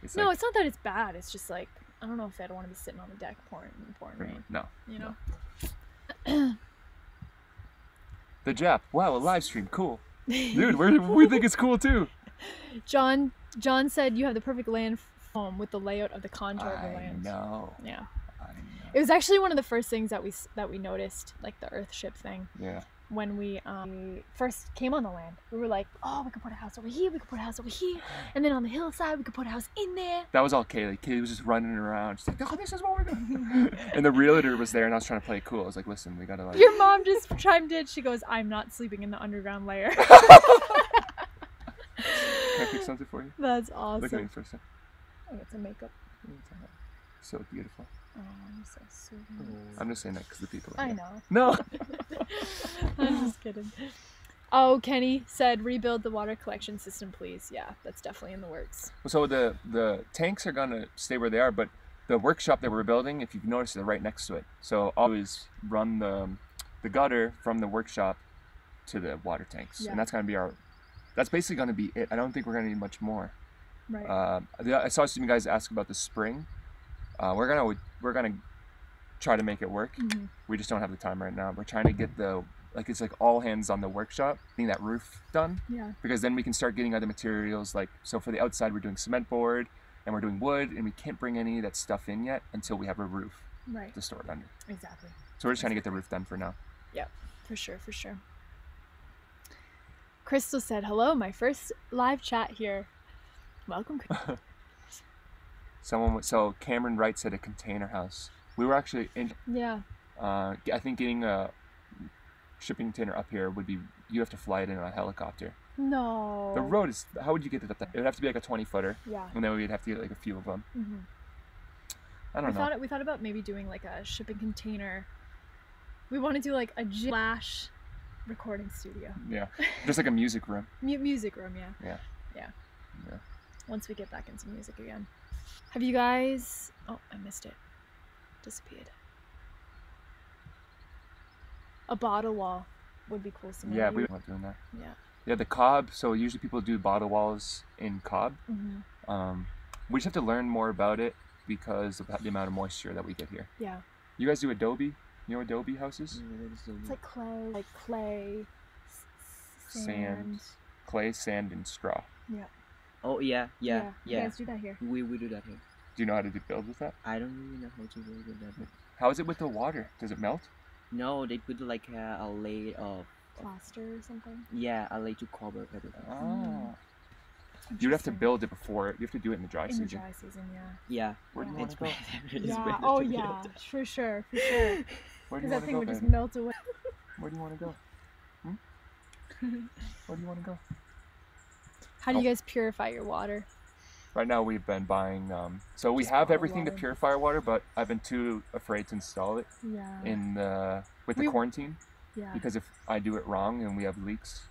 It's not that it's bad. It's just like I don't know if I'd want to be sitting on the deck pouring rain. No. You know. No. The Jap. Wow, a live stream. Cool. Dude, we think it's cool too. John said you have the perfect land home with the layout of the contour of the land. I know. Yeah. I know. It was actually one of the first things that we noticed, like the Earthship thing. Yeah. When we first came on the land, we were like, oh, we could put a house over here, we could put a house over here, and then on the hillside, we could put a house in there. That was all Kaylee. Kaylee was just running around. She's like, oh, this is what we're doing. And the realtor was there, and I was trying to play it cool. I was like, listen, we gotta like. Your mom just chimed in. She goes, I'm not sleeping in the underground layer. Can I fix something for you? That's awesome. Look at me for a second. I get some makeup. So beautiful. Oh, I'm so sweet. I'm just saying that because the people. I know. No. I'm just kidding. Oh, Kenny said rebuild the water collection system, please. Yeah, that's definitely in the works. So the tanks are gonna stay where they are, but the workshop that we're building, if you've noticed, they're right next to it. So all we do is run the gutter from the workshop to the water tanks, Yeah. and that's gonna be that's basically gonna be it. I don't think we're gonna need much more. Right. I saw some of you guys ask about the spring. We're gonna try to make it work. Mm-hmm. We just don't have the time right now. We're trying to get it's like all hands on the workshop, getting that roof done. Yeah. Because then we can start getting other materials. So for the outside, we're doing cement board and we're doing wood, and we can't bring any of that stuff in yet until we have a roof Right. to store it under. Exactly. So we're just trying to get the roof done for now. Yep. For sure. For sure. Crystal said, "Hello, my first live chat here. Welcome." So Cameron Wright said a container house. We were actually in. Yeah. I think getting a shipping container up here would be, you have to fly it in a helicopter. No. The road is, how would you get it up there? It would have to be like a 20-footer, Yeah. and then we'd have to get like a few of them. Mm-hmm. I don't know. We thought about maybe doing like a shipping container. We want to do like a flash recording studio. Yeah, just like a music room. Music room, yeah. Yeah. Yeah. Yeah. Once we get back into music again. Have you guys... Oh, I missed it. Disappeared. A bottle wall would be cool. Yeah, we weren't doing that. Yeah. Yeah, the cob. So usually people do bottle walls in cob. Mm-hmm. We just have to learn more about it because of the amount of moisture that we get here. Yeah. You guys do adobe? You know adobe houses? It's like clay, Sand. Clay, sand, and straw. Yeah. Oh yeah. You guys do that here. We do that here. Do you know how to build with that? I don't really know how to build with that. But How is it with the water? Does it melt? no, they put like a layer of Plaster or something. a layer to cover everything. Oh. You'd have to build it before. You have to do it in the dry in season. the dry season, yeah. Yeah. Where do you Yeah. want to go? It's Yeah. better Oh to yeah. build. For sure. Where do you Because want that to thing go, would just baby? melt away. Where do you want to go? Where do you want to go? How do you guys purify your water? Right now we've been buying. So we Just have bottled everything to water. purify our water, but I've been too afraid to install it Yeah. with We- the quarantine. Yeah. Because if I do it wrong and we have leaks,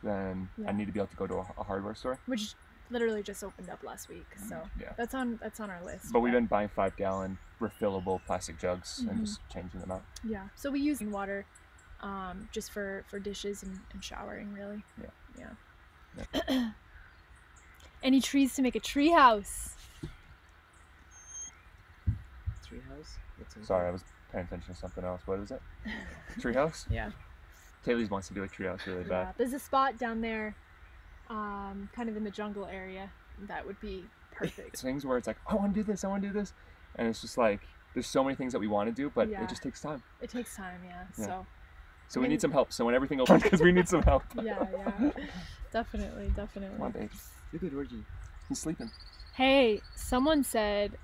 then Yeah. I need to be able to go to a hardware store. Which literally just opened up last week, so Yeah. that's on our list. But we've been buying 5-gallon refillable plastic jugs and Mhm. just changing them out. Yeah. So we use water, just for dishes and showering, really. Yeah. Any trees to make a tree house? Treehouse? That's okay. Sorry, I was paying attention to something else. What is it? Treehouse? Yeah. Kaylee's wants to do a treehouse really Yeah. bad. There's a spot down there, kind of in the jungle area. That would be perfect. It's things where it's like, I want to do this, and it's just like, there's so many things that we want to do, but Yeah. it just takes time. It takes time, yeah. Yeah. I So we mean- need some help. So when everything opens, because we need some help. Yeah. Definitely. Come on, babe. Look at Reggie. He's sleeping. Hey, someone said,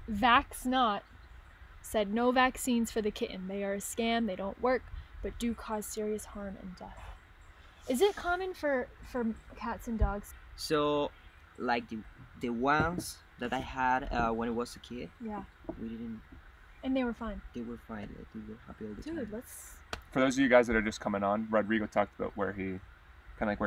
Vax not, said no vaccines for the kitten. They are a scam, they don't work, but do cause serious harm and death. Is it common for cats and dogs? So, like the ones that I had when I was a kid, Yeah. we didn't. And they were fine. They were fine. Like, they were happy all the Dude, time. let's... For those of you guys that are just coming on, Rodrigo talked about where he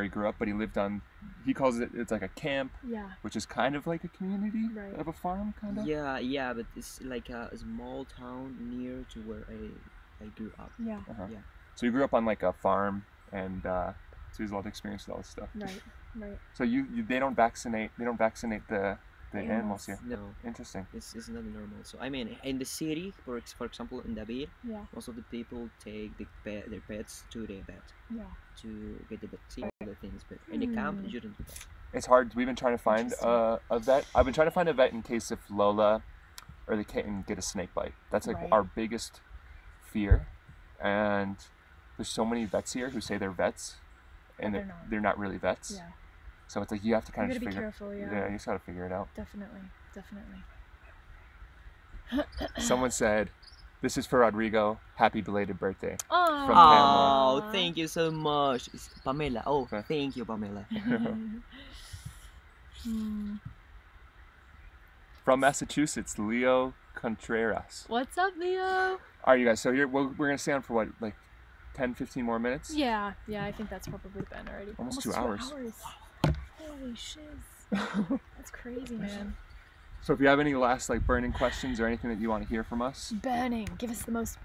grew up, but he lived on, he calls it's like a camp, Yeah. which is kind of like a community Right. of a farm, kind of. Yeah, but it's like a small town near to where I grew up. Yeah. Uh-huh. Yeah. So he grew up on like a farm, and so he has a lot of experience with all this stuff. Right. So they don't vaccinate the animals here. No, Interesting. it's not normal. So I mean, in the city, for example, in David, Yeah. most of the people take their pets to the vet Yeah. to get the vaccine, all the things. But in the camp, you don't do that. It's hard. We've been trying to find a vet. I've been trying to find a vet in case if Lola or the kitten get a snake bite. That's like Right. our biggest fear. And there's so many vets here who say they're vets, and But they're not really vets. Yeah. So it's like you have to You kind gotta of be figure. careful, You yeah. just gotta figure it out. Definitely. Someone said, "This is for Rodrigo. Happy belated birthday." Aww. From Pamela. Oh, thank you so much. It's Pamela. Oh, Okay. thank you, Pamela. From Massachusetts, Leo Contreras. What's up, Leo? All right, you guys. So here we're gonna stay on for what, like 10, 15 more minutes. Yeah, I think that's probably been already. Almost 2 hours. Holy shiz. That's crazy, man. So if you have any last like burning questions or anything that you want to hear from us, Burning. Give us the most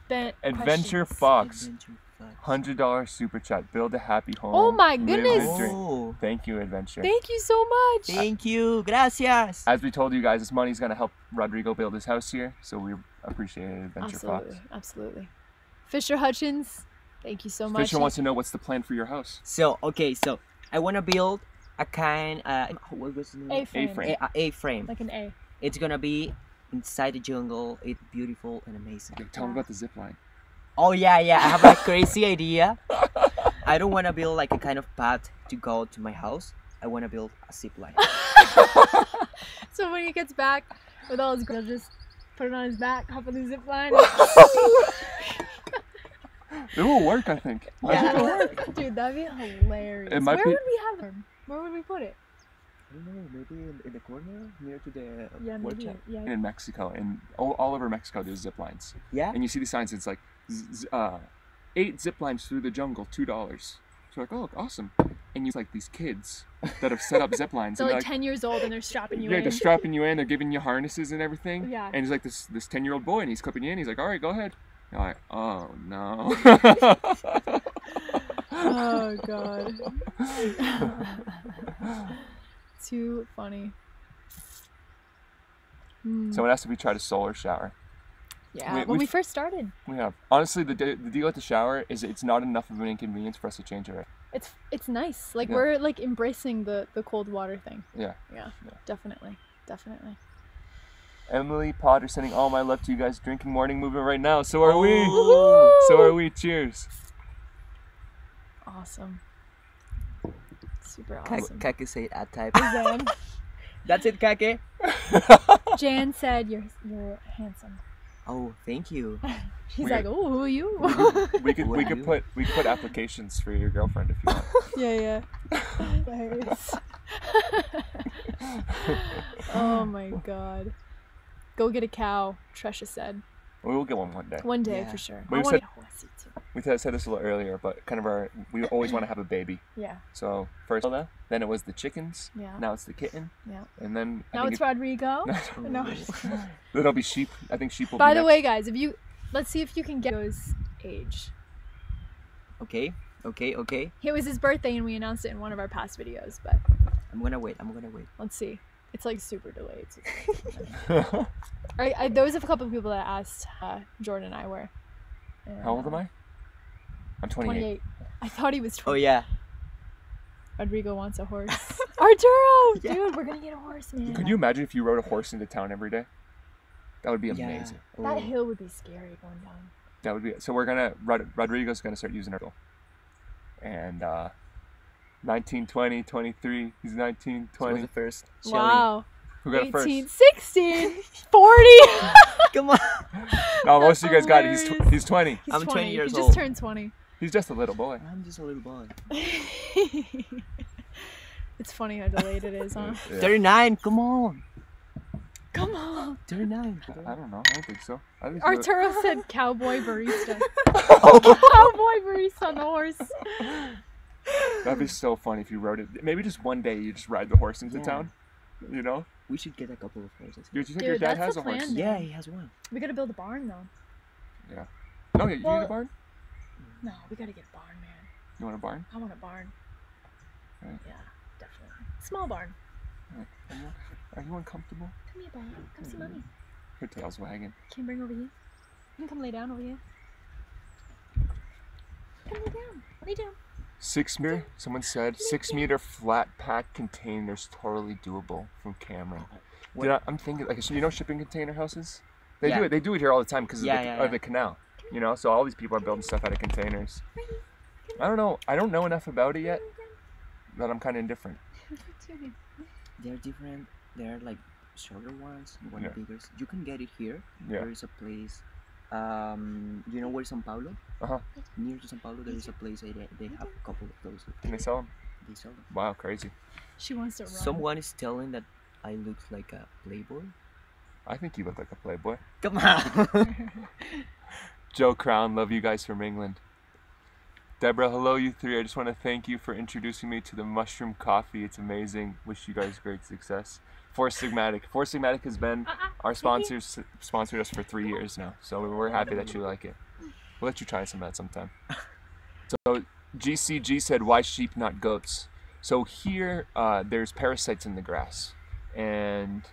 bent Adventure questions. Fox, Adventure Fox. $100 super chat. Build a happy home. Oh my live goodness. the dream. Oh, Thank you, Adventure. Thank you so much. thank you. Gracias. As we told you guys, this money's gonna help Rodrigo build his house here, so we appreciate it, Adventure Absolutely, Fox. absolutely. Fisher Hutchins, thank you so much. Fisher wants to know what's the plan for your house. So I want to build a kind. What was the name? A-frame. A-frame. A-frame. Like an A. It's gonna be inside the jungle. It's beautiful and amazing. Okay, tell him about the zip line. Oh yeah. I have a crazy idea. I don't want to build like a kind of path to go to my house. I want to build a zip line. So when he gets back with all his girls, just put it on his back, hop on the zip line. It will work, I think. Yeah. Dude, that'd be hilarious. It might Where be- would we have him? Where would we put it? I don't know, maybe in the corner near to the Yeah, maybe. workshop. Yeah. In Mexico, and all over Mexico, there's zip lines. Yeah. And you see these signs, it's like 8 zip lines through the jungle, $2. So you're like, oh, awesome. And you like these kids that have set up zip lines. They're and like 10 years old and they're strapping you yeah, in. they're strapping you in, they're giving you harnesses and everything. Yeah. And he's like this 10-year-old boy, and he's clipping you in. He's like, all right, go ahead. You're like, oh no. Oh god. Too funny. Someone asked if we tried a solar shower. Yeah, we- when we we've- first started. We have. Honestly, the deal with the shower is it's not enough of an inconvenience for us to change it. It's nice. Like Yeah. we're like embracing the cold water thing. Yeah. Yeah. Definitely. Emily Potter sending all my love to you guys. Drinking morning movement right now. So are we. Woohoo! So are we. Cheers. Awesome. Super Kake awesome. say it at type. Zen. That's it, Kake. Jan said you're handsome. Oh, thank you. He's We like, got- oh, who are you? We What are could you? put applications for your girlfriend if you want. Yeah. Hilarious. Oh my god. Go get a cow, Tresha said. We will get one day. One day Yeah. for sure. But I you want to said- get a horsey too. We said this a little earlier, but kind of we always want to have a baby. Yeah. So first, then it was the chickens. Yeah. Now it's the kitten. Yeah. And then Now it's Rodrigo. No. It'll be sheep. I think sheep will By be the next. way, guys, let's see if you can get his age. Okay. It was his birthday and we announced it in one of our past videos, but I'm gonna wait. let's see. It's like super delayed. So there was a couple of people that asked Jordan and I were. And, How old am I? I'm 28. 28. I thought he was 20. Oh yeah. Rodrigo wants a horse. Arturo! Yeah. Dude, we're gonna get a horse, man. Could you imagine if you rode a horse into town every day? That would be Yeah. amazing. That Oh. hill would be scary going down. That would be. So we're gonna. Rodrigo's gonna start using it. And 19, 20, 23. He's 19, So 20. the first. Wow. Who got it first? 18, 16, 40. Come on. No, most of you guys got it. Hilarious. He's 20. He's I'm 20 years He just old. turned 20. He's just a little boy. I'm just a little boy. It's funny how delayed it is, huh? Yeah. 39. Come on. Come on. 39. I don't know. I don't think so. I think so. Arturo said cowboy barista. Cowboy barista on the horse. That'd be so funny if you rode it. Maybe just one day you just ride the horse into Yeah. town. You know? We should get a couple of horses. Do you think Dude, your dad that's has the a horse? plan. Yeah, he has one. We gotta build a barn though. No, you need Well- a barn? No, we gotta get a barn, man. You want a barn? I want a barn. Right. Yeah, definitely. Small barn. Are you uncomfortable? Come here, barn. Come see mommy. Her tail's wagging. Can you bring over here? You can come lay down over here. Come lay down. Lay down. 6 meter? Someone said 6 meter flat pack containers totally doable from Cameron. What? Dude, I'm thinking like you know shipping container houses. They Yeah. do it. They do it here all the time because Yeah, of, yeah, of the canal. You know, so all these people are building stuff out of containers. I don't know. I don't know enough about it yet. That I'm kind of indifferent. They're different. They're like shorter ones, one Yeah. bigger. You can get it here. Yeah. There is a place. You know where São Paulo? Uh-huh. Near to São Paulo, there is a place. They have a couple of those. Can they sell them? They sell them. Wow, crazy. She wants to run. Someone is telling that I look like a playboy. I think you look like a playboy. Come on. Joe Crown, love you guys from England. Deborah, hello you three. I just want to thank you for introducing me to the mushroom coffee. It's amazing. Wish you guys great success. Four Sigmatic has been our sponsors, sponsored us for 3 years now. So we're happy that you like it. We'll let you try some of that sometime. So GCG said, why sheep, not goats? So here, there's parasites in the grass. And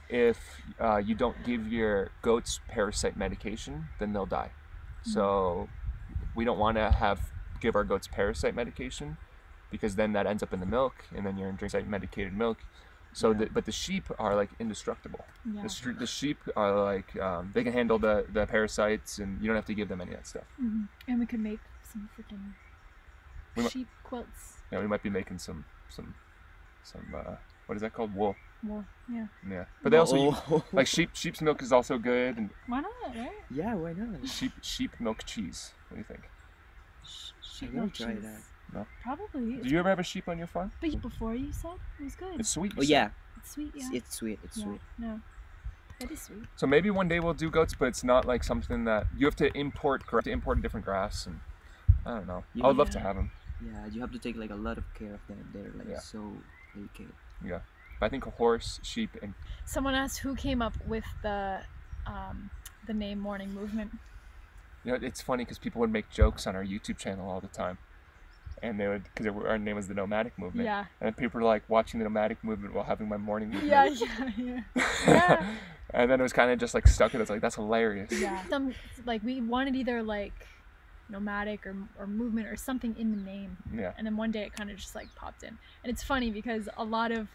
if you don't give your goats parasite medication, then they'll die. So we don't want to give our goats parasite medication, because then that ends up in the milk, and then you're drinking medicated milk. So, but the sheep are like indestructible. Yeah. The sheep are like they can handle the parasites, and you don't have to give them any of that stuff. And we could make some freaking sheep quilts. Yeah, we might be making some what is that called? Wool. Wool. Yeah. Yeah, but they also like sheep's milk is also good, and Why not? Right? Yeah, why not? sheep milk cheese. What do you think? Sheep I will milk try cheese. that. No. Probably. Do you ever have a sheep on your farm? But before you said it was good. It's sweet. Oh yeah, It's sweet. Yeah. it's sweet. It's yeah. sweet. No. That is sweet. So maybe one day we'll do goats, but it's not like something that you have to import a different grass, and I don't know. I would love to have them. Yeah, you have to take like a lot of care of them. They're like so delicate. Yeah, but I think a horse, sheep, and Someone asked who came up with the name Morning Movement. you know, it's funny because people would make jokes on our YouTube channel all the time, and they would, because our name was the Nomadic Movement. Yeah. And people were like watching the Nomadic Movement while having my morning movement. Yeah. And then it was kind of just like stuck in. It's like, that's hilarious. Yeah. Like we wanted either like nomadic or movement or something in the name. Yeah. And then one day it kind of just like popped in. And it's funny because a lot of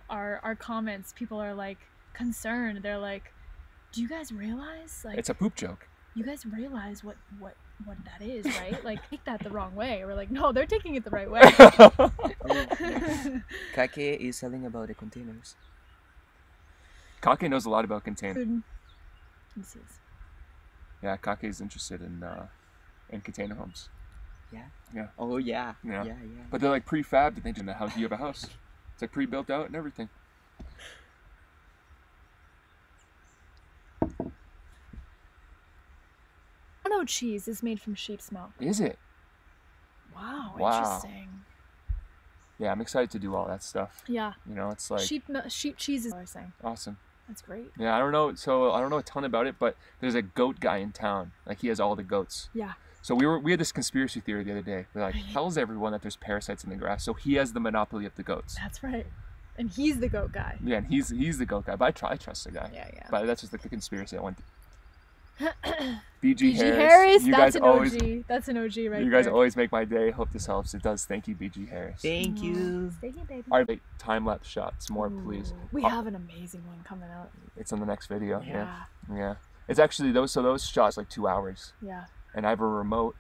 our comments, people are like concerned. They're like, do you guys realize, like, It's a poop joke. you guys realize what that is, right? Like, take that the wrong way. We're like, no, they're taking it the right way. Kake is telling about the containers. Kake knows a lot about container. This is. Yeah, Kake is interested in container homes. Yeah. Yeah. Oh yeah. Yeah. Yeah. But they're like prefabbed, and they in the house. You have a house. It's like pre-built out and everything. Mono cheese is made from sheep's milk. Is it? Wow, Wow. interesting. Yeah, I'm excited to do all that stuff. Yeah. You know, it's like Sheep cheese is what I was saying. awesome. That's great. Yeah, I don't know. So I don't know a ton about it, but there's a goat guy in town. Like he has all the goats. Yeah. So we had this conspiracy theory the other day. We're like, tells everyone that there's parasites in the grass, so he has the monopoly of the goats. That's right. And he's the goat guy. Yeah, and he's the goat guy. But I trust the guy. Yeah. But that's just like the conspiracy I went. BG BG Harris. Harris, You that's guys an always, OG. That's an OG right you guys there. always make my day. Hope this helps. It does. Thank you, BG Harris. Thank you. Stay here, baby. All right, time-lapse shots. More, please. We have an amazing one coming out. It's in the next video. Yeah. Yeah. It's actually those shots like 2 hours. Yeah. And I have a remote,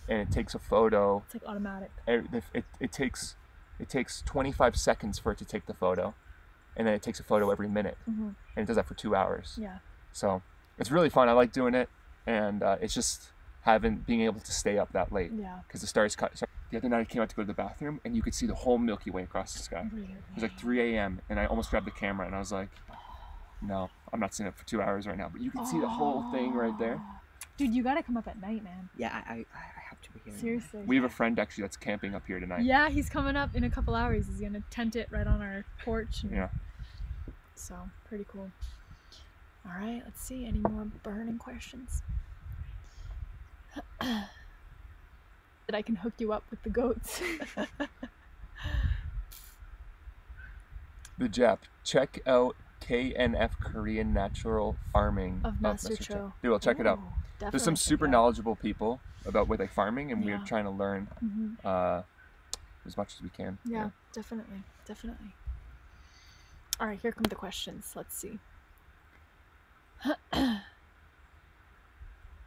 and it takes a photo. It's like automatic. It takes 25 seconds for it to take the photo, and then it takes a photo every minute, and it does that for 2 hours. Yeah. So it's really fun. I like doing it, and it's just being able to stay up that late. Yeah. Because the stars cut. The other night I came out to go to the bathroom, and you could see the whole Milky Way across the sky. Really? It was like 3 a.m. and I almost grabbed the camera, and I was like, no, I'm not staying up for 2 hours right now. But you can see the whole thing right there. Dude, you gotta come up at night, man. Yeah, I have to be here. Seriously. We have a friend actually that's camping up here tonight. Yeah, he's coming up in a couple hours. He's gonna tent it right on our porch. Yeah. So, pretty cool. All right, let's see. Any more burning questions? That I can hook you up with the goats. The Jap. Check out KNF Korean Natural Farming Of Master Cho. Dude, I'll check it out. Ooh, There's definitely some check super it out. knowledgeable people about with like farming, and we're Yeah. trying to learn as much as we can. Yeah, definitely. All right, here come the questions. Let's see.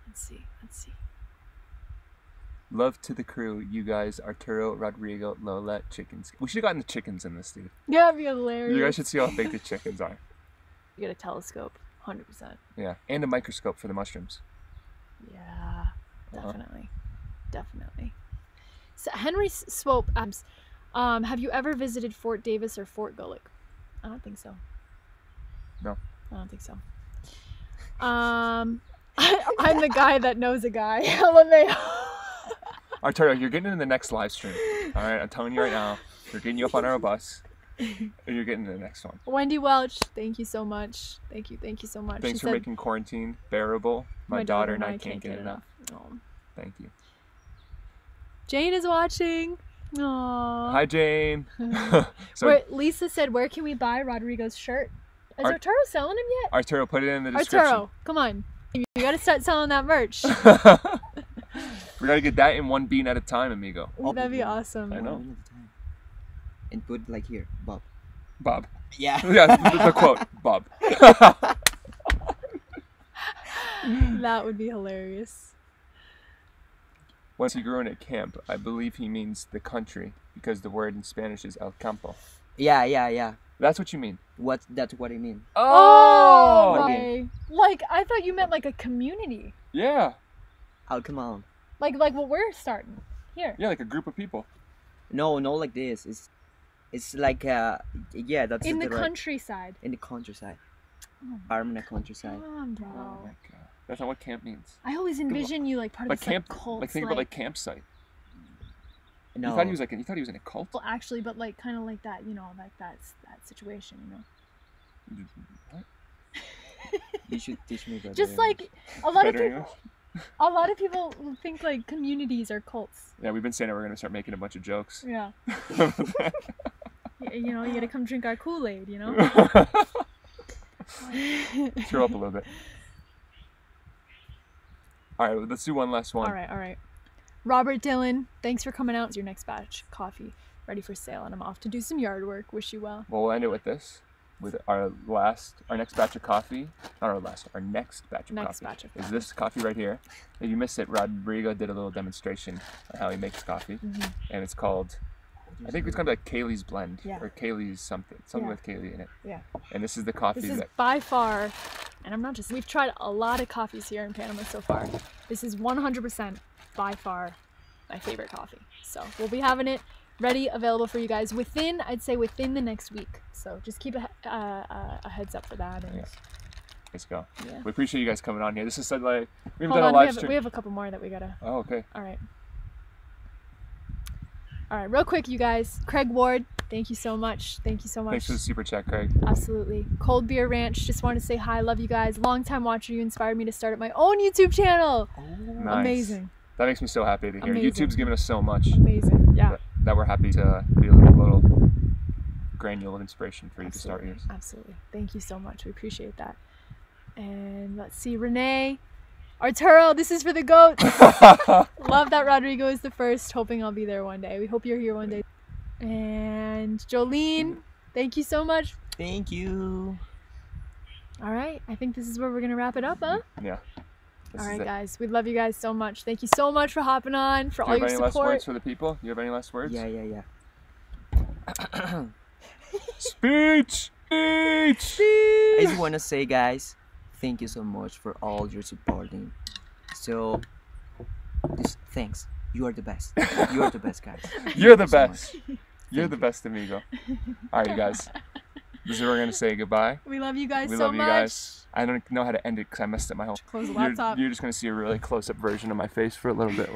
Let's see. Love to the crew, you guys, Arturo, Rodrigo, Lola, chickens. We should have gotten the chickens in this, dude. Yeah, it'd be hilarious. You guys should see how big the chickens are. You get a telescope, 100%. Yeah, and a microscope for the mushrooms. Yeah, definitely. So Henry Swope asks, have you ever visited Fort Davis or Fort Gulick? I don't think so. No. I don't think so. I'm the guy that knows a guy. LMAO. Arturo, you're getting in the next live stream. All right, I'm telling you right now. We're getting you up on our bus. And you're getting the next one. Wendy Welch, thank you so much. Thank you so much. Thanks She for said, making quarantine bearable. My daughter and I can't get enough. Oh. Thank you. Jane is watching. Aww. Hi, Jane. Lisa said, where can we buy Rodrigo's shirt? Is Arturo selling him yet? Arturo, put it in the description. Arturo, come on. You gotta start selling that merch. We gotta get that in one bean at a time, amigo. That'd be awesome. I know. And put like here, Bob. Bob. Yeah. Yeah, the quote, Bob. That would be hilarious. Once he grew in at camp, I believe he means the country, because the word in Spanish is el campo. Yeah. That's what you mean. That's what I mean. Oh, Okay. like I thought you meant like a community. Yeah. Oh, come on. Like what we're starting here. Yeah, like a group of people. No, like this. It's like yeah, that's In the right. countryside. In the countryside. Oh, Farm in the countryside. come on, Oh bro. my god. That's not what camp means. I always envision you like part of Like this camp, like cult. like think about like campsite. No. You thought he was in a cult? Well, actually, but like kind of like that, you know, like that situation, you know. What? You should teach me better. Just like a lot of Better people, English? a lot of people think like communities are cults. Yeah, we've been saying that we're gonna start making a bunch of jokes. Yeah. You know, you gotta come drink our Kool-Aid, you know. Cheer up a little bit. All right, let's do one last one. All right. Robert Dillon, thanks for coming out. It's your next batch of coffee ready for sale, and I'm off to do some yard work. Wish you well. Well, we'll end it with this, with our next batch of coffee. Not our last, our next batch of Next coffee. batch of Is coffee. this coffee right here? If you missed it, Rodrigo did a little demonstration on how he makes coffee, and it's called, I think it's called like Kaylee's Blend, Yeah. or Kaylee's something Yeah. with Kaylee in it. Yeah. And this is the coffee This is that, by far, and I'm not just, we've tried a lot of coffees here in Panama so far. This is 100% by far my favorite coffee. So we'll be having it ready, available for you guys I'd say within the next week. So just keep a heads up for that. And Yeah. Let's go. Yeah. We appreciate you guys coming on here. This is like, we haven't Hold done a on, live stream. we have a couple more that we gotta. Oh, okay. All right, real quick, you guys. Craig Ward, thank you so much. Thanks Thanks for the super chat, Craig. Absolutely. Cold Beer Ranch, just want to say hi. Love you guys. Long time watcher. You inspired me to start my own YouTube channel. Nice. Amazing. That makes me so happy to hear. Amazing. YouTube's given us so much Amazing. Yeah. that we're happy to be a little granule of inspiration for you to start yours. Absolutely. Thank you so much. We appreciate that. And let's see, Renee. Arturo, this is for the goats. Love that Rodrigo is the first. Hoping I'll be there one day. We hope you're here one day. And Jolene, thank you so much. Thank you. All right. I think this is where we're going to wrap it up, huh? Yeah. This All is right, it. guys. We love you guys so much. Thank you so much for hopping on, for Do all you have your any support. last words for the people? You have any last words? Yeah. Speech! I just want to say, guys, thank you so much for all your supporting. So, just thanks. You are the best. You are the best, guys. You're the Thank you so best. You're the best, amigo. All right, you guys. This is where we're going to say goodbye. We love you guys We so love you much. guys. I don't know how to end it because I messed up my whole... Close the laptop. You're just going to see a really close-up version of my face for a little bit.